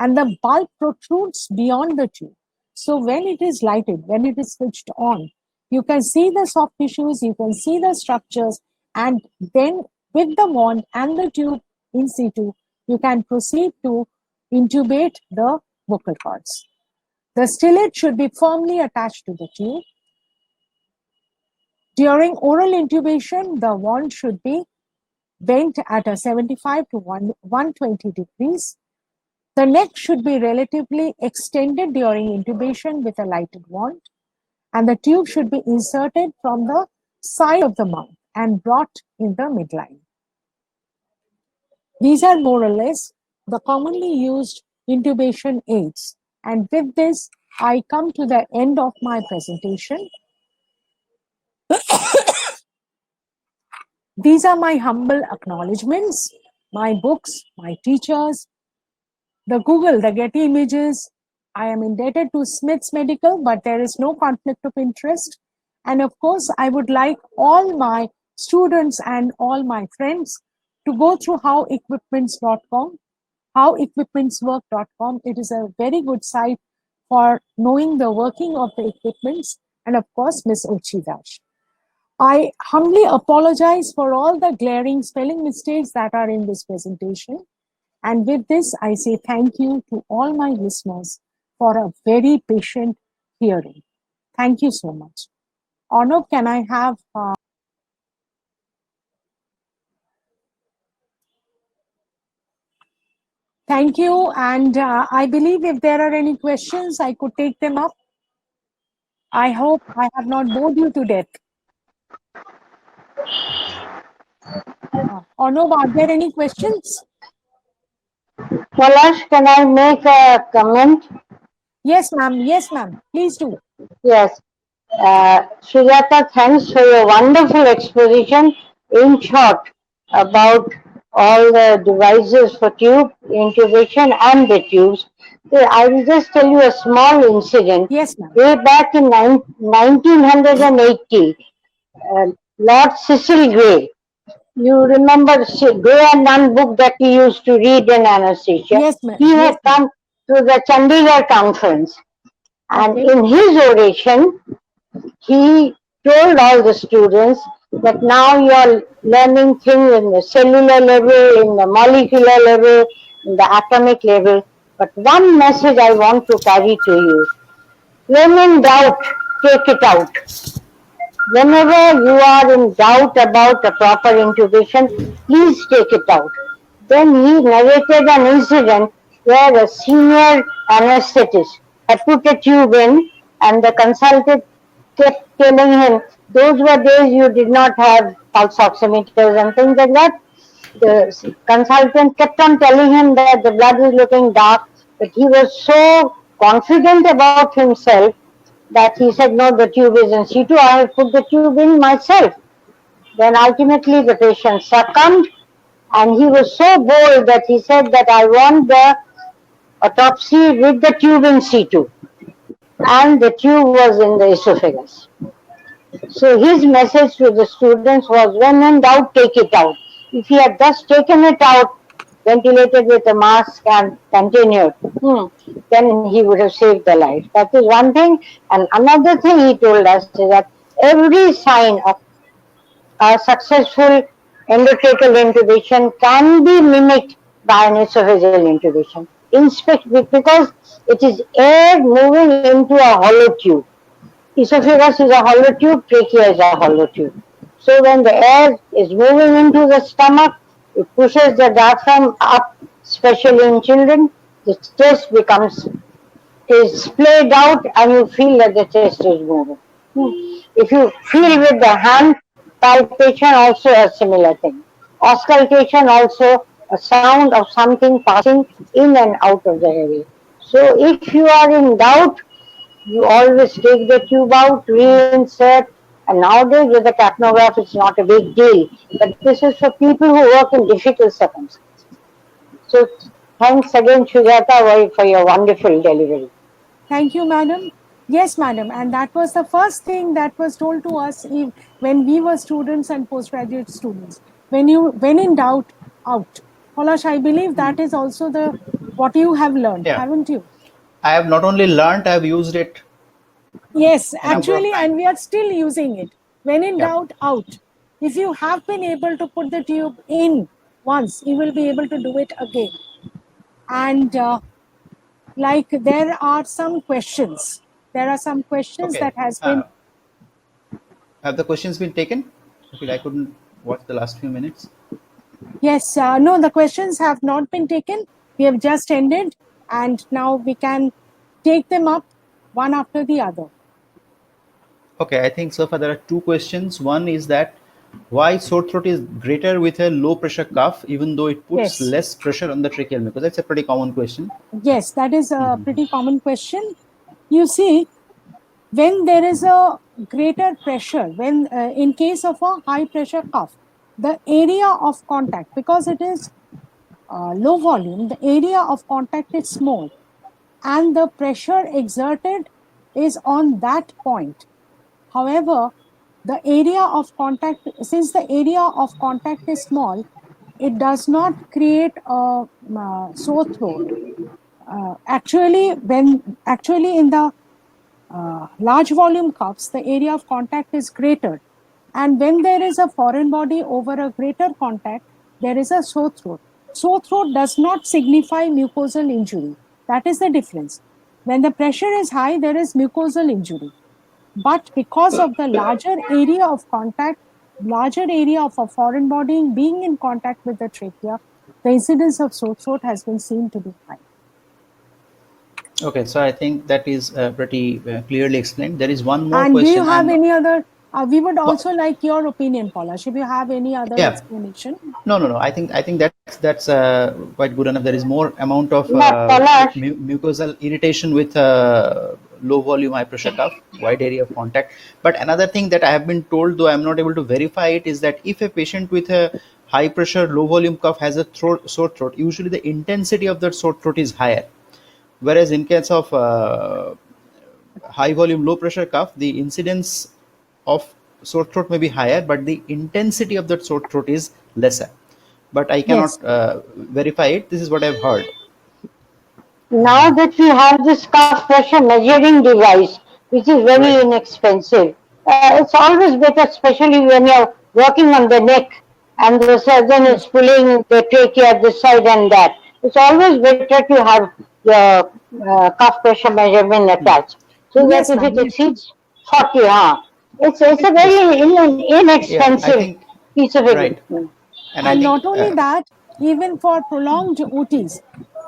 and the bulb protrudes beyond the tube. So when it is lighted, when it is switched on, you can see the soft tissues, you can see the structures, and then with the wand and the tube in situ, you can proceed to intubate the vocal cords. The stylet should be firmly attached to the tube. During oral intubation, the wand should be bent at a 75 to 120 degrees. The neck should be relatively extended during intubation with a lighted wand, and the tube should be inserted from the side of the mouth and brought in the midline. These are more or less the commonly used intubation aids. And with this, I come to the end of my presentation. These are my humble acknowledgements, my books, my teachers, the Google, the Getty Images. I am indebted to Smith's Medical, but there is no conflict of interest. And of course, I would like all my students and all my friends to go through howequipments.com, howequipmentswork.com. It is a very good site for knowing the working of the equipments, and of course, Ms. Ochidash. I humbly apologize for all the glaring spelling mistakes that are in this presentation. And with this, I say thank you to all my listeners for a very patient hearing. Thank you so much. Arnab, can I have... Thank you. And I believe if there are any questions, I could take them up. I hope I have not bored you to death. Arnab, are there any questions? Palash, can I make a comment? Yes, ma'am. Yes, ma'am. Please do. Yes. Sujata, thanks for your wonderful exposition in short about all the devices for tube intubation and the tubes. I will just tell you a small incident. Yes, ma'am. Way back in 1980, Lord Cecil Gray, you remember Gray and Nunn book that he used to read in anesthesia? Yes, ma'am. He had come to the Chandigarh conference, and in his oration, he told all the students that now you are learning things in the cellular level, in the molecular level, in the atomic level. But one message I want to carry to you: when in doubt, take it out. Whenever you are in doubt about a proper intubation, please take it out. Then he narrated an incident where a senior anesthetist had put a tube in, and the consultant kept telling him, those were days you did not have pulse oximeters and things like that. The consultant kept on telling him that the blood is looking dark, but he was so confident about himself that he said, no, the tube is in situ, I have put the tube in myself. Then ultimately the patient succumbed, and he was so bold that he said that I want the autopsy with the tube in situ. And the tube was in the esophagus. So his message to the students was, when in doubt, take it out. If he had just taken it out, ventilated with a mask and continued, then he would have saved the life. That is one thing. And another thing he told us is that every sign of a successful endotracheal intubation can be mimicked by an esophageal intubation. Because it is air moving into a hollow tube. Esophagus is a hollow tube, trachea is a hollow tube. So when the air is moving into the stomach, it pushes the diaphragm up, especially in children. The chest is splayed out, and you feel that the chest is moving. If you feel with the hand, palpation also a similar thing. Auscultation also a sound of something passing in and out of the airway. So if you are in doubt, you always take the tube out, reinsert, and nowadays with the capnograph it's not a big deal. But this is for people who work in difficult circumstances. So thanks again, Sujata, for your wonderful delivery. Thank you, madam. Yes, madam. And that was the first thing that was told to us when we were students and postgraduate students. When in doubt, out. Palash, I believe that is also what you have learned, haven't you? I have not only learned, I have used it. Yes, actually, and we are still using it. When in doubt, out. If you have been able to put the tube in once, you will be able to do it again. And like there are some questions. There are some questions Okay. that has been. Have the questions been taken? Okay, I couldn't watch the last few minutes. Yes, no, the questions have not been taken. We have just ended, and now we can take them up one after the other. Okay, I think so far there are two questions. One is that why sore throat is greater with a low pressure cough, even though it puts Yes. less pressure on the tracheal mucosa. That's a pretty common question. Yes, that is a pretty common question. You see, when there is a greater pressure, when in case of a high pressure cough, the area of contact, because it is low volume, the area of contact is small, and the pressure exerted is on that point. However, the area of contact, since the area of contact is small, it does not create a sore throat. Actually, in the large volume coughs, the area of contact is greater. And when there is a foreign body over a greater contact, there is a sore throat. Sore throat does not signify mucosal injury. That is the difference. When the pressure is high, there is mucosal injury. But because of the larger area of contact, larger area of a foreign body being in contact with the trachea, the incidence of sore throat has been seen to be high. Okay, so I think that is pretty clearly explained. There is one more And question. do you have any other? We would also like your opinion, Paulash. If you have any other Yeah. explanation. No. I think that's quite good enough. There is more amount of Yeah, Paulash. mucosal irritation with low volume high pressure cough, wide area of contact. But another thing that I have been told, though I'm not able to verify it, is that if a patient with a high pressure low volume cough has a sore throat, usually the intensity of that sore throat is higher. Whereas in case of high volume low pressure cough, the incidence of sore throat may be higher, but the intensity of that sore throat is lesser. But I cannot verify it. This is what I've heard. Now that we have this cough pressure measuring device, which is very Right. inexpensive, it's always better, especially when you're working on the neck and the surgeon is pulling the trachea this side and that. It's always better to have your cough pressure measurement attached, so Yes, that if ma'am. it exceeds 40, it's a very Yeah, I inexpensive think piece of right. equipment. And I And think not only that, even for prolonged OTs,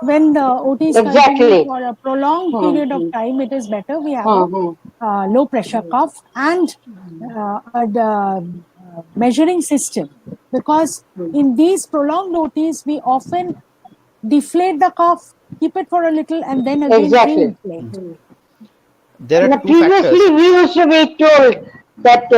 when the OTs continue Exactly. for a prolonged period of Hmm. time, it is better we have Hmm. Hmm. a low pressure cough and a measuring system. Because in these prolonged OTs, we often deflate the cough, keep it for a little, and then again Exactly. re-inflate. there are Now, two factors. previously, we used to be told that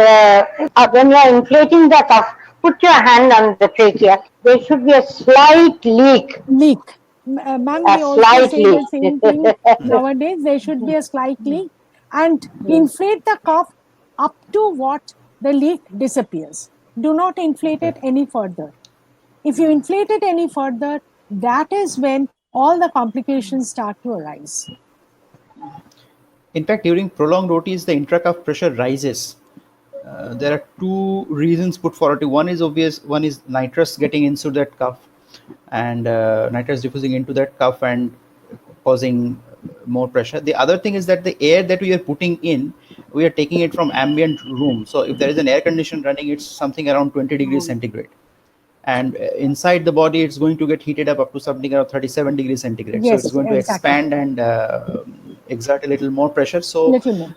when you are inflating the cuff, put your hand on the trachea. There should be a slight leak. Leak. Ma'am, A we also slight say leak. the same thing nowadays. There should be a slight leak and inflate the cuff up to what the leak disappears. Do not inflate it any further. If you inflate it any further, that is when all the complications start to arise. In fact, during prolonged OTs, the intracuff pressure rises. There are two reasons put forward. One is obvious. One is nitrous getting into that cuff, and nitrous diffusing into that cuff and causing more pressure. The other thing is that the air that we are putting in, we are taking it from ambient room. So if there is an air condition running, it's something around 20 degrees centigrade. And inside the body, it's going to get heated up to something around 37 degrees centigrade. So it's Yes, going to exactly. expand and exert a little more pressure. So Little more.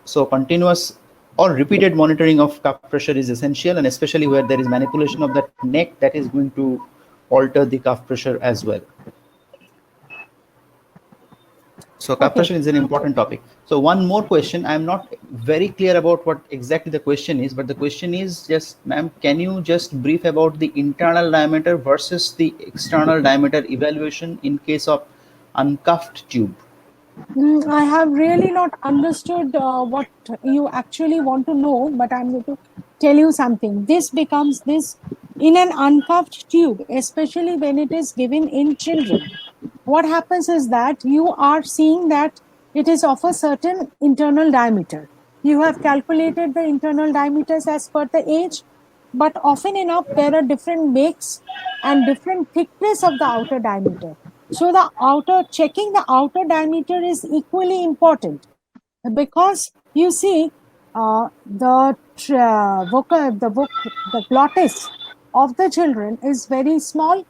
so continuous or repeated monitoring of cuff pressure is essential, and especially where there is manipulation of that neck, that is going to alter the cuff pressure as well. So cuff Okay. pressure is an important topic. So one more question. I'm not very clear about what exactly the question is, but the question is just, ma'am, can you just brief about the internal diameter versus the external diameter evaluation in case of uncuffed tube? I have really not understood what you actually want to know, but I'm going to tell you something. This becomes this in an uncuffed tube, especially when it is given in children. What happens is that you are seeing that it is of a certain internal diameter. You have calculated the internal diameters as per the age, but often enough, there are different makes and different thickness of the outer diameter. So checking the outer diameter is equally important, because you see, the glottis of the children is very small,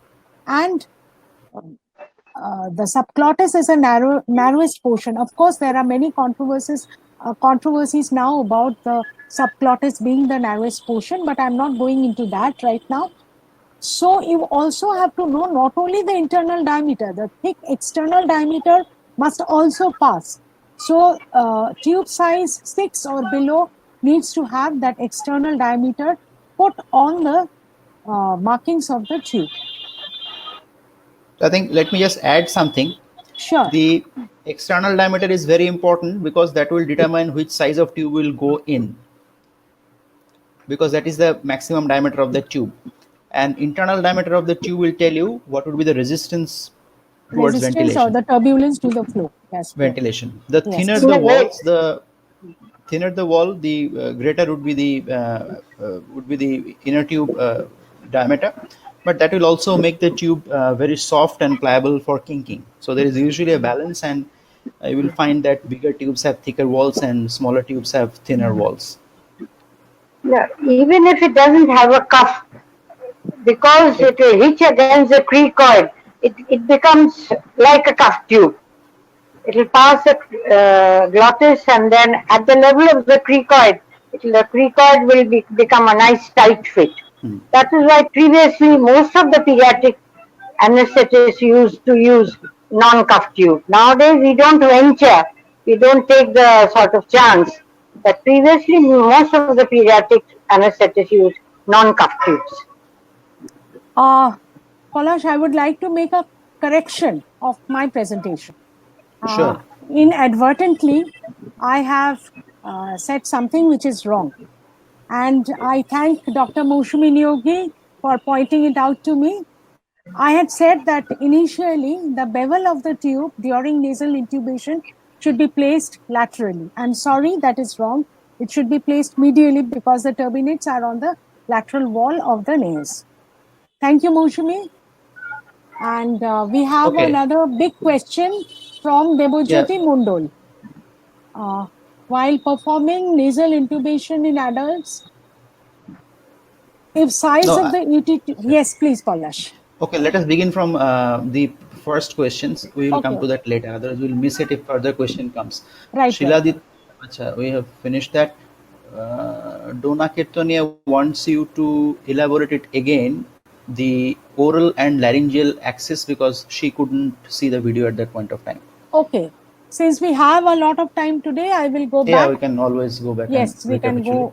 and the subglottis is a narrowest portion. Of course, there are many controversies now about the subglottis being the narrowest portion, but I'm not going into that right now. So you also have to know not only the internal diameter, the thick external diameter must also pass. So tube size 6 or below needs to have that external diameter put on the markings of the tube. I think let me just add something. Sure. The external diameter is very important because that will determine which size of tube will go in, because that is the maximum diameter of the tube, and internal diameter of the tube will tell you what would be the resistance towards Resistance or ventilation. the turbulence to the flow. That's correct. Ventilation. The Yes. thinner the walls, the thinner the wall, the greater would be the inner tube diameter. But that will also make the tube very soft and pliable for kinking. So there is usually a balance, and you will find that bigger tubes have thicker walls and smaller tubes have thinner walls. Yeah, even if it doesn't have a cuff, because it will hitch against the cricoid, it becomes like a cuff tube. It will pass the glottis, and then at the level of the cricoid, the cricoid will become a nice tight fit. That is why previously most of the pediatric anesthetists used to use non-cuff tube. Nowadays we don't venture, we don't take the sort of chance. But previously most of the pediatric anesthetists use non-cuff tubes. Palash, I would like to make a correction of my presentation. Sure. Inadvertently, I have said something which is wrong. And I thank Dr. Moushumi Nyogi for pointing it out to me. I had said that initially the bevel of the tube during nasal intubation should be placed laterally. I'm sorry, that is wrong. It should be placed medially because the turbinates are on the lateral wall of the nares. Thank you, Moushumi. And we have another big question from Debojyoti Mundol. While performing nasal intubation in adults, if size of the ET, yes, please, Palash. Okay, let us begin from the first questions. We will come to that later. Otherwise, we'll miss it if further question comes. Right. Shiladit, we have finished that. Dona Kirtonia wants you to elaborate it again, the oral and laryngeal axis, because she couldn't see the video at that point of time. Okay. Since we have a lot of time today, I will go back. Yeah, we can always go back. Yes, we can go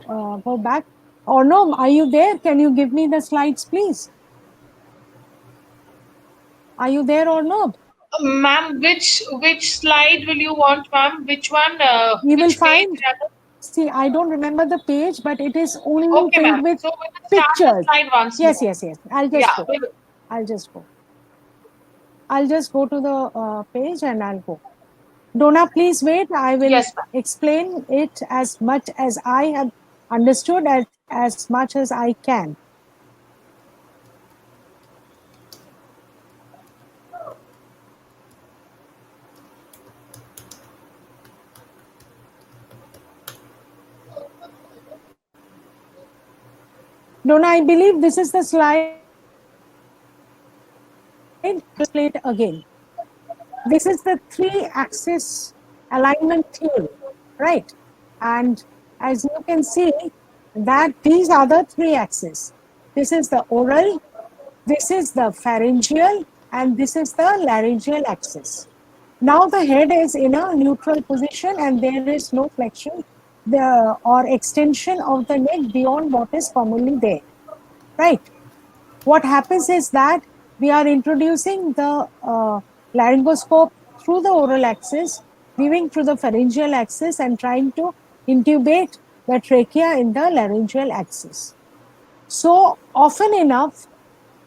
back. Arnab, are you there? Can you give me the slides, please? Are you there, Arnab? Ma'am, which slide will you want, ma'am? Which one? You will find. See, I don't remember the page, but it is only filled with pictures. Yes. I'll just go. I'll just go to the page and I'll go. Dona, please wait. I will explain it as much as I have understood, as much as I can. Dona, I believe this is the slide. Display it again. This is the 3-axis alignment theory, right? And as you can see, that these are the 3 axes. This is the oral, this is the pharyngeal, and this is the laryngeal axis. Now the head is in a neutral position and there is no flexion or extension of the neck beyond what is commonly there, right? What happens is that we are introducing the laryngoscope through the oral axis, weaving through the pharyngeal axis and trying to intubate the trachea in the laryngeal axis. So often enough,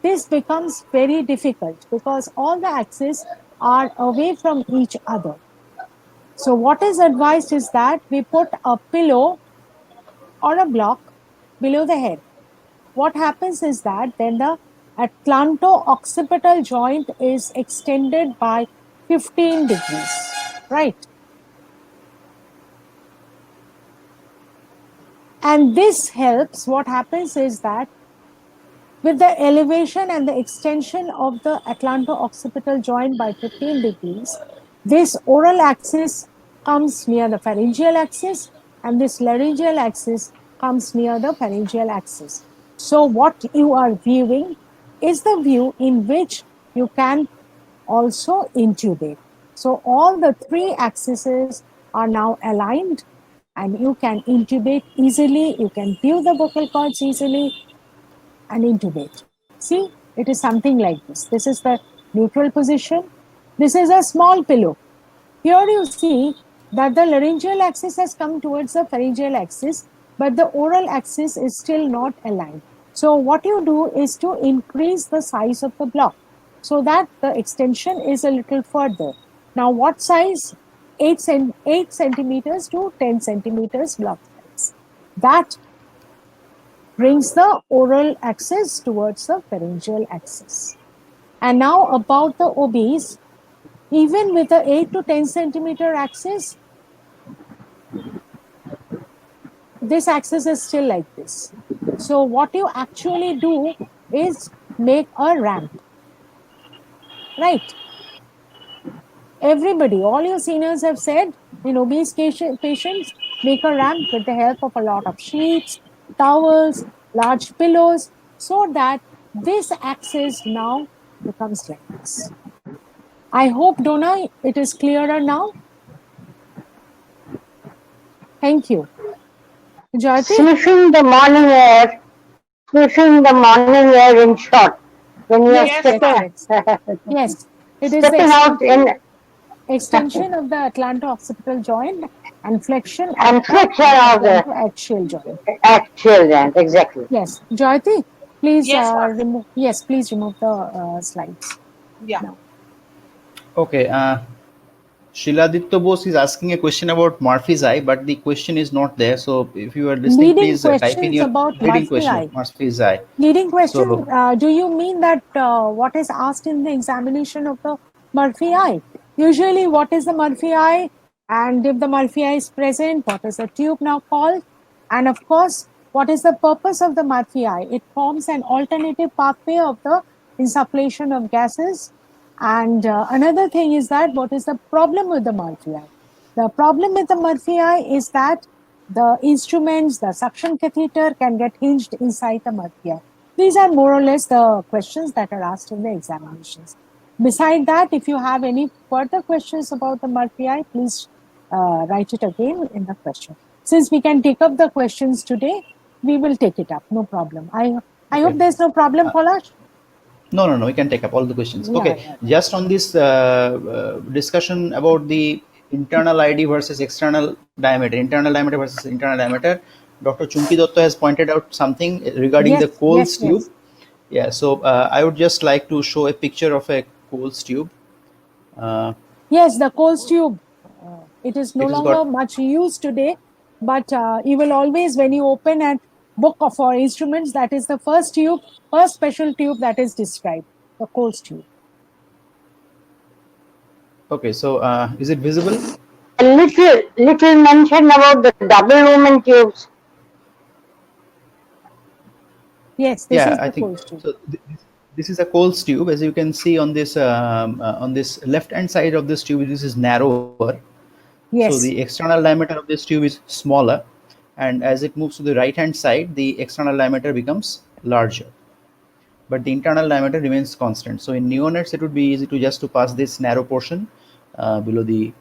this becomes very difficult because all the axes are away from each other. So what is advised is that we put a pillow or a block below the head. What happens is that then the atlanto-occipital joint is extended by 15 degrees, right? And this helps. What happens is that with the elevation and the extension of the atlanto-occipital joint by 15 degrees, this oral axis comes near the pharyngeal axis and this laryngeal axis comes near the pharyngeal axis. So what you are viewing is the view in which you can also intubate. So all the three axes are now aligned and you can intubate easily, you can view the vocal cords easily and intubate. See, it is something like this. This is the neutral position. This is a small pillow. Here you see that the laryngeal axis has come towards the pharyngeal axis, but the oral axis is still not aligned. So what you do is to increase the size of the block so that the extension is a little further. Now what size? 8 centimeters to 10 centimeters block size. That brings the oral axis towards the pharyngeal axis. And now about the obese, even with the 8 to 10 centimeter axis, this axis is still like this. So what you actually do is make a ramp, right? Everybody, all your seniors have said in obese patients, make a ramp with the help of a lot of sheets, towels, large pillows, so that this axis now becomes like this. I hope, Donna, it is clearer now. Thank you. Jyoti? Sniffing the morning air, in short. When you Yes, yes, it is stepping out in extension of the atlanto-occipital joint and flexion and flexion of the axial joint. axial joint, exactly. Yes, Jyoti, please Yes, ma'am. remove. Yes, please remove the slides. Yeah. No. Okay. Shiladitya Bose is asking a question about Murphy's eye, but the question is not there. So if you are listening, Leading please type in questions your about leading Murphy question eye. of Murphy's eye. Leading question, So do you mean that what is asked in the examination of the Murphy eye? Usually, what is the Murphy eye? And if the Murphy eye is present, what is the tube now called? And of course, what is the purpose of the Murphy eye? It forms an alternative pathway of the insufflation of gases. And another thing is that what is the problem with the Murphy eye? The problem with the Murphy eye is that the instruments, the suction catheter can get hinged inside the Murphy eye. These are more or less the questions that are asked in the examinations. Beside that, if you have any further questions about the Murphy eye, please write it again in the question. Since we can take up the questions today, we will take it up, no problem. I hope there's no problem, Polash. no, we can take up all the questions. Yeah, Okay, just on this discussion about the internal ID versus external diameter versus internal diameter, Dr. Chunki Dotto has pointed out something regarding the Coles tube. Yeah, so I would just like to show a picture of a Coles tube. Yes, the Coles tube. It is no It has longer got- much used today, but you will always, when you open a book for instruments, that is the first tube, first special tube that is described, the Coles tube. Okay, so is it visible? A little mention about the double lumen tubes. Yes, this Yeah, is I the think Coles tube. so. This is a Coles tube. As you can see on this left hand side of this tube, this is narrower. Yes. So the external diameter of this tube is smaller, and as it moves to the right hand side, the external diameter becomes larger, but the internal diameter remains constant. So in neonates, it would be easy to just to pass this narrow portion below the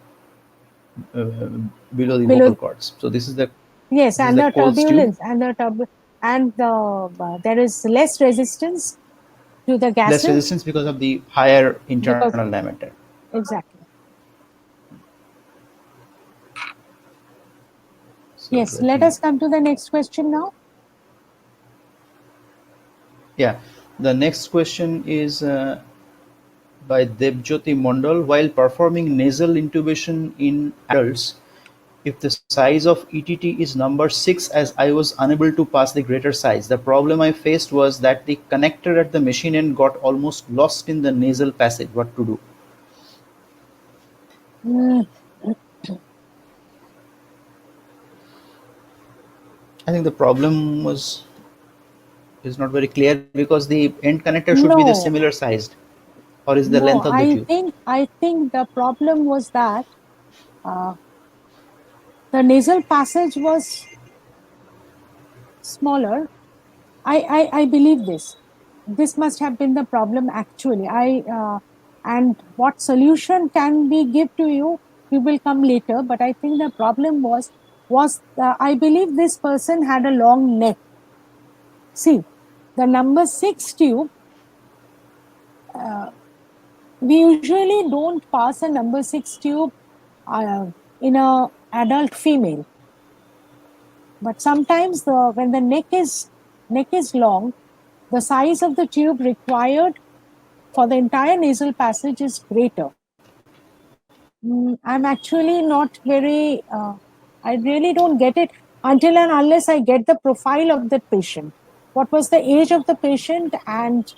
vocal cords. So this is the yes, and the Coles tube. turbulence and there is less resistance to the gases. Less resistance because of the higher internal diameter. Exactly. So Yes, let us come to the next question now. Yeah, the next question is by Debjyoti Mondal. While performing nasal intubation in adults, if the size of ETT is number 6, as I was unable to pass the greater size. The problem I faced was that the connector at the machine end got almost lost in the nasal passage. What to do? Mm, I think the problem is not very clear, because the end connector should be the No. similar sized, or is the no, length of the tube? I think the problem was that the nasal passage was smaller. I believe this. This must have been the problem actually. And what solution can we give to you? We will come later. But I think the problem was I believe this person had a long neck. See, the number 6 tube. We usually don't pass a number 6 tube in a adult female. But sometimes when the neck is long, the size of the tube required for the entire nasal passage is greater. I'm actually not very, I really don't get it until and unless I get the profile of the patient. What was the age of the patient, and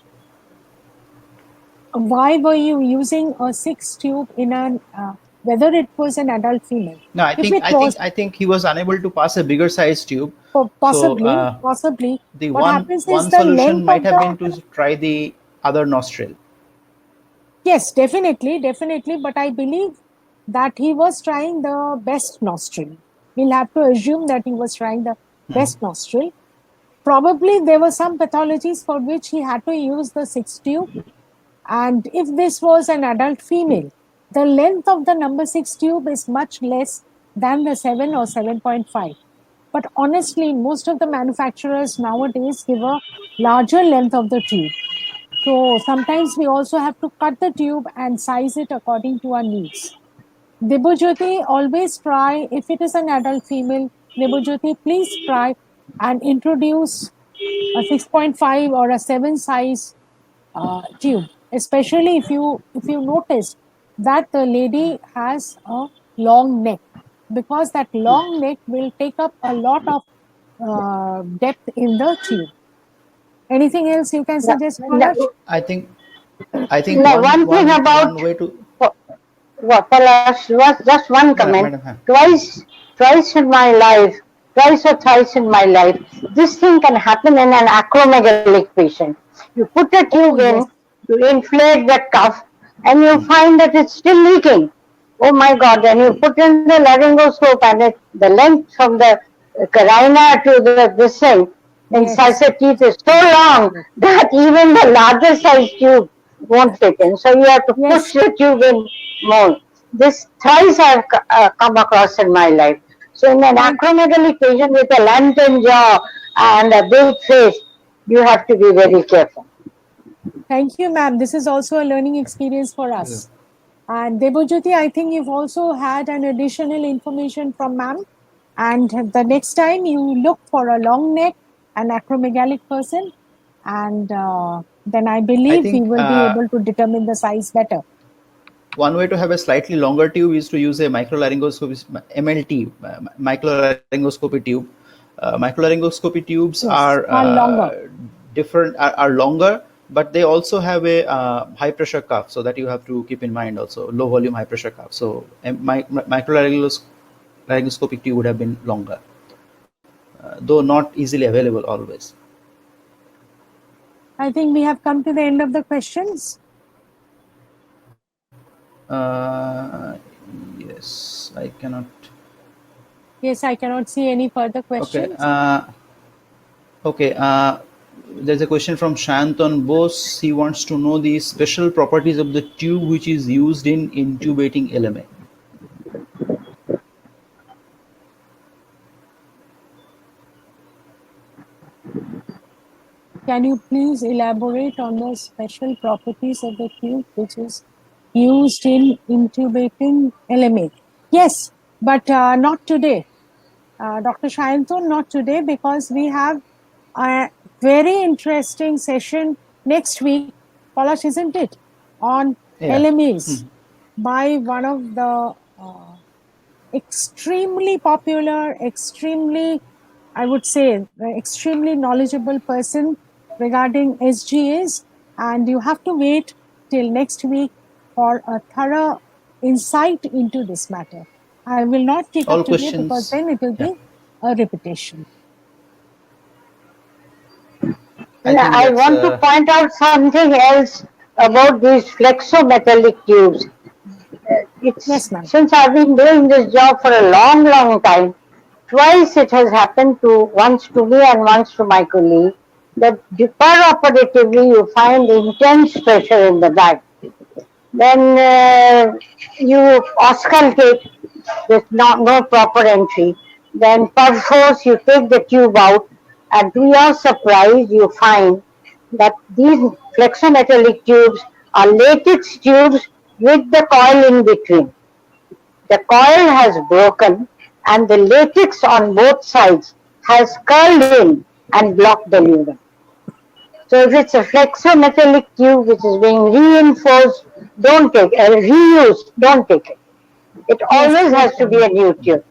why were you using a 6 tube in whether it was an adult female? No, I think he was unable to pass a bigger size tube. Possibly, So, possibly. The What happens is one the solution length might of have been to try the other nostril. Yes, definitely. But I believe that he was trying the best nostril. We'll have to assume that he was trying the best nostril. Probably there were some pathologies for which he had to use the 6 tube. And if this was an adult female, the length of the number 6 tube is much less than the 7 or 7.5. But honestly, most of the manufacturers nowadays give a larger length of the tube. So sometimes we also have to cut the tube and size it according to our needs. Debojyoti, always try, if it is an adult female, Debojyoti, please try and introduce a 6.5 or a 7 size tube, especially if you notice that the lady has a long neck, because that long neck will take up a lot of depth in the tube. Anything else you can suggest, Paulash? I think No, one thing about one way to Palash was just one comment. Madam. Twice in my life, twice or thrice in my life, this thing can happen in an acromegalic patient. You put a tube in, you inflate the cuff, and you find that it's still leaking. Oh my God! And you put in the laryngoscope, and the length from the carina to this thing, incisive teeth is so long that even the larger size tube won't fit in. So you have to push the tube in more. This thrice I've come across in my life. So in an acromegaly patient with a lantern jaw and a big face, you have to be very careful. Thank you, ma'am. This is also a learning experience for us. And Debojyoti, I think you've also had an additional information from ma'am. And the next time you look for a long neck, an acromegalic person, and then I believe we will be able to determine the size better. One way to have a slightly longer tube is to use a microlaryngoscopy, MLT, microlaryngoscopy tube. Microlaryngoscopy tubes are longer. Are longer, but they also have a high pressure cuff, so that you have to keep in mind also, low volume high pressure cuff. So microlaryngoscopic tube would have been longer, though not easily available always. I think we have come to the end of the questions. Yes, I cannot. Yes, I cannot see any further questions. Okay. There's a question from Shanton Bose. He wants to know the special properties of the tube which is used in intubating LMA. Can you please elaborate on the special properties of the tube which is used in intubating LMA? Yes, but not today. Dr. Shayantan, not today, because we have a very interesting session next week, Palash, isn't it? On LMAs by one of the extremely popular, extremely, I would say, extremely knowledgeable person regarding SGAs, and you have to wait till next week for a thorough insight into this matter. I will not take All up today because questions. then it will Yeah. be a repetition. I Yeah, think I that's want to point out something else about these flexometallic tubes. Yes, It's ma'am. since I've been doing this job for a long, long time. Twice it has happened to once to me and once to my colleague that peroperatively you find intense pressure in the bag. Then you auscultate with no proper entry. Then perforce you take the tube out, and to your surprise you find that these flexometallic tubes are latex tubes with the coil in between. The coil has broken and the latex on both sides has curled in and blocked the lumen. So if it's a flexometallic tube which is being reinforced, don't take it. Reused, don't take it. It Yes, always yes, has to be ma'am. a new tube.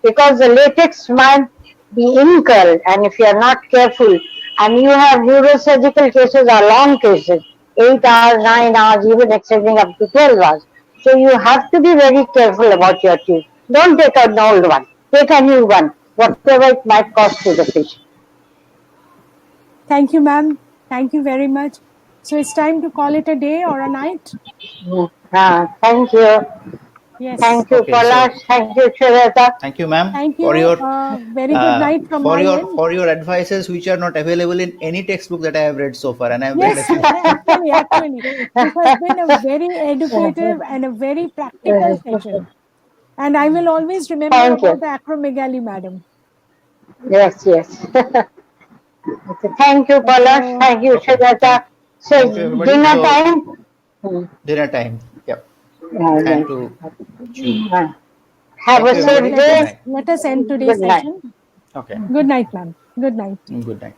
Because the latex might be incurred, and if you are not careful, and you have neurosurgical cases or long cases, 8 hours, 9 hours, even extending up to 12 hours. So you have to be very careful about your tube. Don't take an old one. Take a new one, whatever it might cost to the patient. Thank you, ma'am. Thank you very much. So it's time to call it a day or a night. Thank you. Yes. Thank you, okay. So Palash. Thank you, Shweta. thank you, ma'am, Thank for you. your Very good night from my end. for your advices, which are not available in any textbook that I have read so far, and I have read a Yes, few. actually, this has been a very educative and a very practical session. And I will always remember Thank about you. the acromegaly, madam. Yes, yes. Okay, thank you, Palash. So, Thank you, Okay. Shweta. So, Thank you, everybody. dinner So time? Hmm. dinner time. Yep. Time Right. to chew. Have Thank a you, yes, safe everybody. let Good us day. night. let us end today's Good night. session. Okay. Good night, ma'am. Good night. Good night.